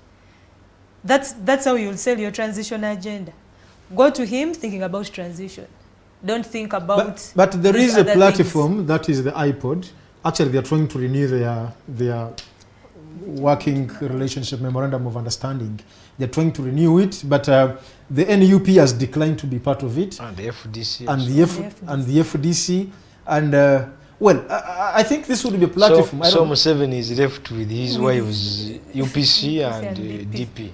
That's how you'll sell your transition agenda. Go to him thinking about transition. Don't think about. But there these is a other platform things. that is the iPod. Actually, they are trying to renew their working relationship memorandum of understanding. They're trying to renew it, but the NUP has declined to be part of it. And the FDC. And the FDC. And well, I think this would be a platform. So Museveni is left with his wives, UPC and DP.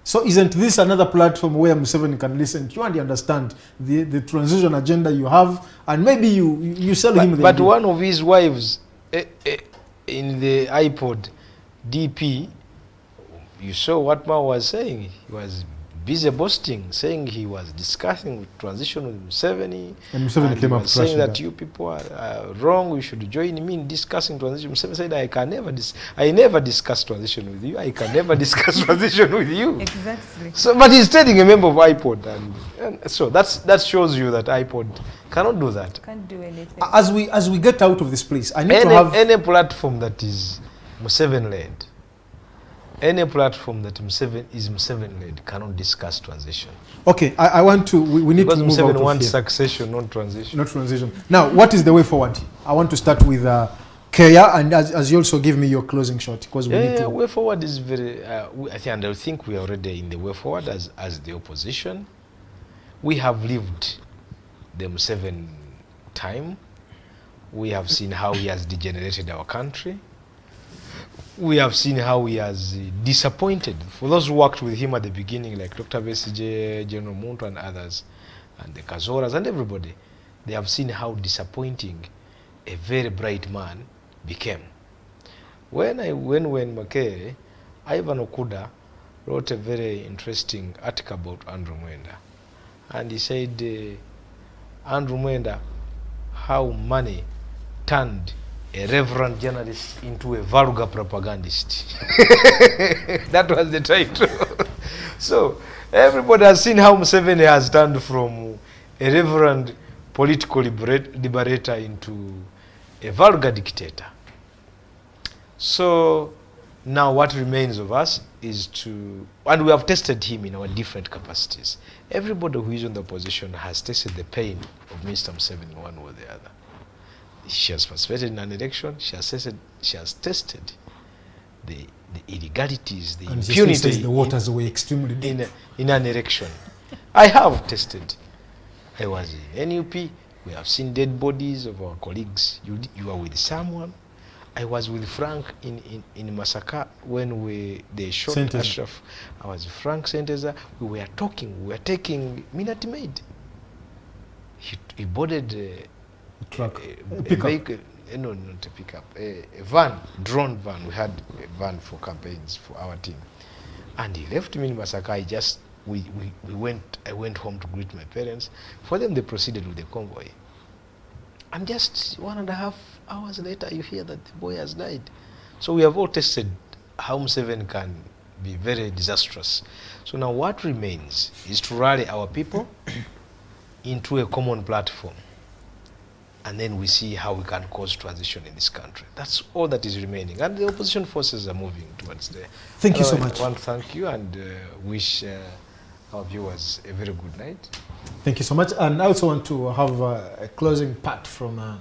So isn't this another platform where Museveni can listen to you and understand the transition agenda you have, and maybe you sell him the But idea. one of his wives in the iPod, DP, you saw what Ma was saying. He was busy boasting, saying he was discussing with transition with Museveni. And Museveni came he up was saying crashing that that. you people are wrong, we should join me in discussing transition. Museveni said, I never discuss transition with you. I can never discuss transition with you. Exactly. So, but he's telling a member of iPod, and so that shows you that iPod cannot do that. Can't do anything. As we get out of this place, I need to have Any platform that is Museveni-led, any platform that is Museveni-led cannot discuss transition. Okay, I want to. We need Because to move out Museveni of wants here. succession, not transition. Not transition. Now, what is the way forward? I want to start with Kaya, and as you also give me your closing shot, because we need to. Way forward is very. I think we are already in the way forward as the opposition. We have lived the Museveni time. We have seen how he has degenerated our country. We have seen how he has disappointed. For those who worked with him at the beginning, like Dr. Besigye, General Muntu and others, and the Kazoras and everybody, they have seen how disappointing a very bright man became. When Makere, Ivan Okuda wrote a very interesting article about Andrew Mwenda. And he said, Andrew Mwenda, how money turned a reverend journalist into a vulgar propagandist. That was the title. So everybody has seen how Museveni has turned from a reverend political liberator into a vulgar dictator. So now what remains of us is to, and we have tested him in our different capacities. Everybody who is on the opposition has tasted the pain of Mr. Museveni one way or the other. She has participated in an election. She has tested the illegalities, the And impunity. says the waters were extremely deep. In an election. I have tested. I was in NUP. We have seen dead bodies of our colleagues. You are with someone. I was with Frank in Masaka when they shot Senteza. Ashraf. I was with Frank Senteza. We were talking. We were taking Minute Maid. He boarded truck, a pickup. vehicle, no, not a pickup, a van, drone van. We had a van for campaigns for our team, and he left me in Masaka. I went home to greet my parents. For them, they proceeded with the convoy. And just 1.5 hours later, you hear that the boy has died. So we have all tested how Museveni can be very disastrous. So now what remains is to rally our people into a common platform. And then we see how we can cause transition in this country. That's all that is remaining. And the opposition forces are moving towards there. Thank you so much. I want to thank you and wish our viewers a very good night. Thank you so much. And I also want to have a closing part from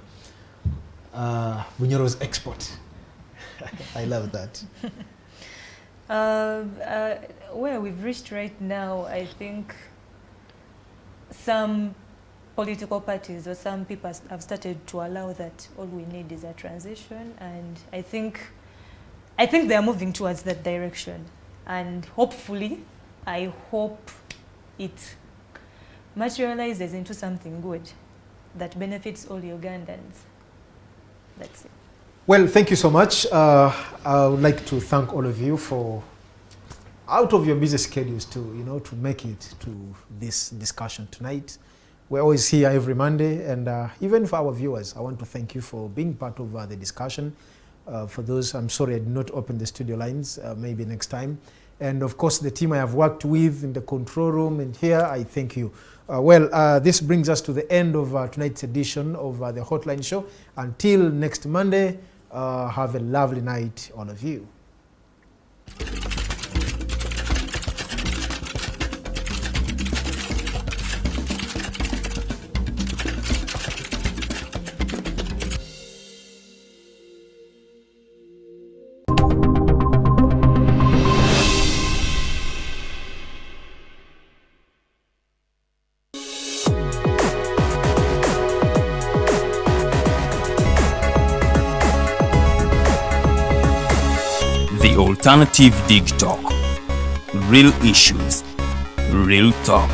Bunyero's export. I love that. Where we've reached right now, I think some political parties or some people have started to allow that all we need is a transition, and I think they are moving towards that direction, and hopefully, I hope it materializes into something good that benefits all Ugandans. That's it. Well, thank you so much. I would like to thank all of you for out of your busy schedules to, you know, to make it to this discussion tonight. We're always here every Monday, and even for our viewers, I want to thank you for being part of the discussion. For those, I'm sorry I did not open the studio lines, maybe next time. And of course, the team I have worked with in the control room and here, I thank you. This brings us to the end of tonight's edition of the Hotline Show. Until next Monday, have a lovely night, all of you. The Alternative Dig Talk. Real issues, real talk.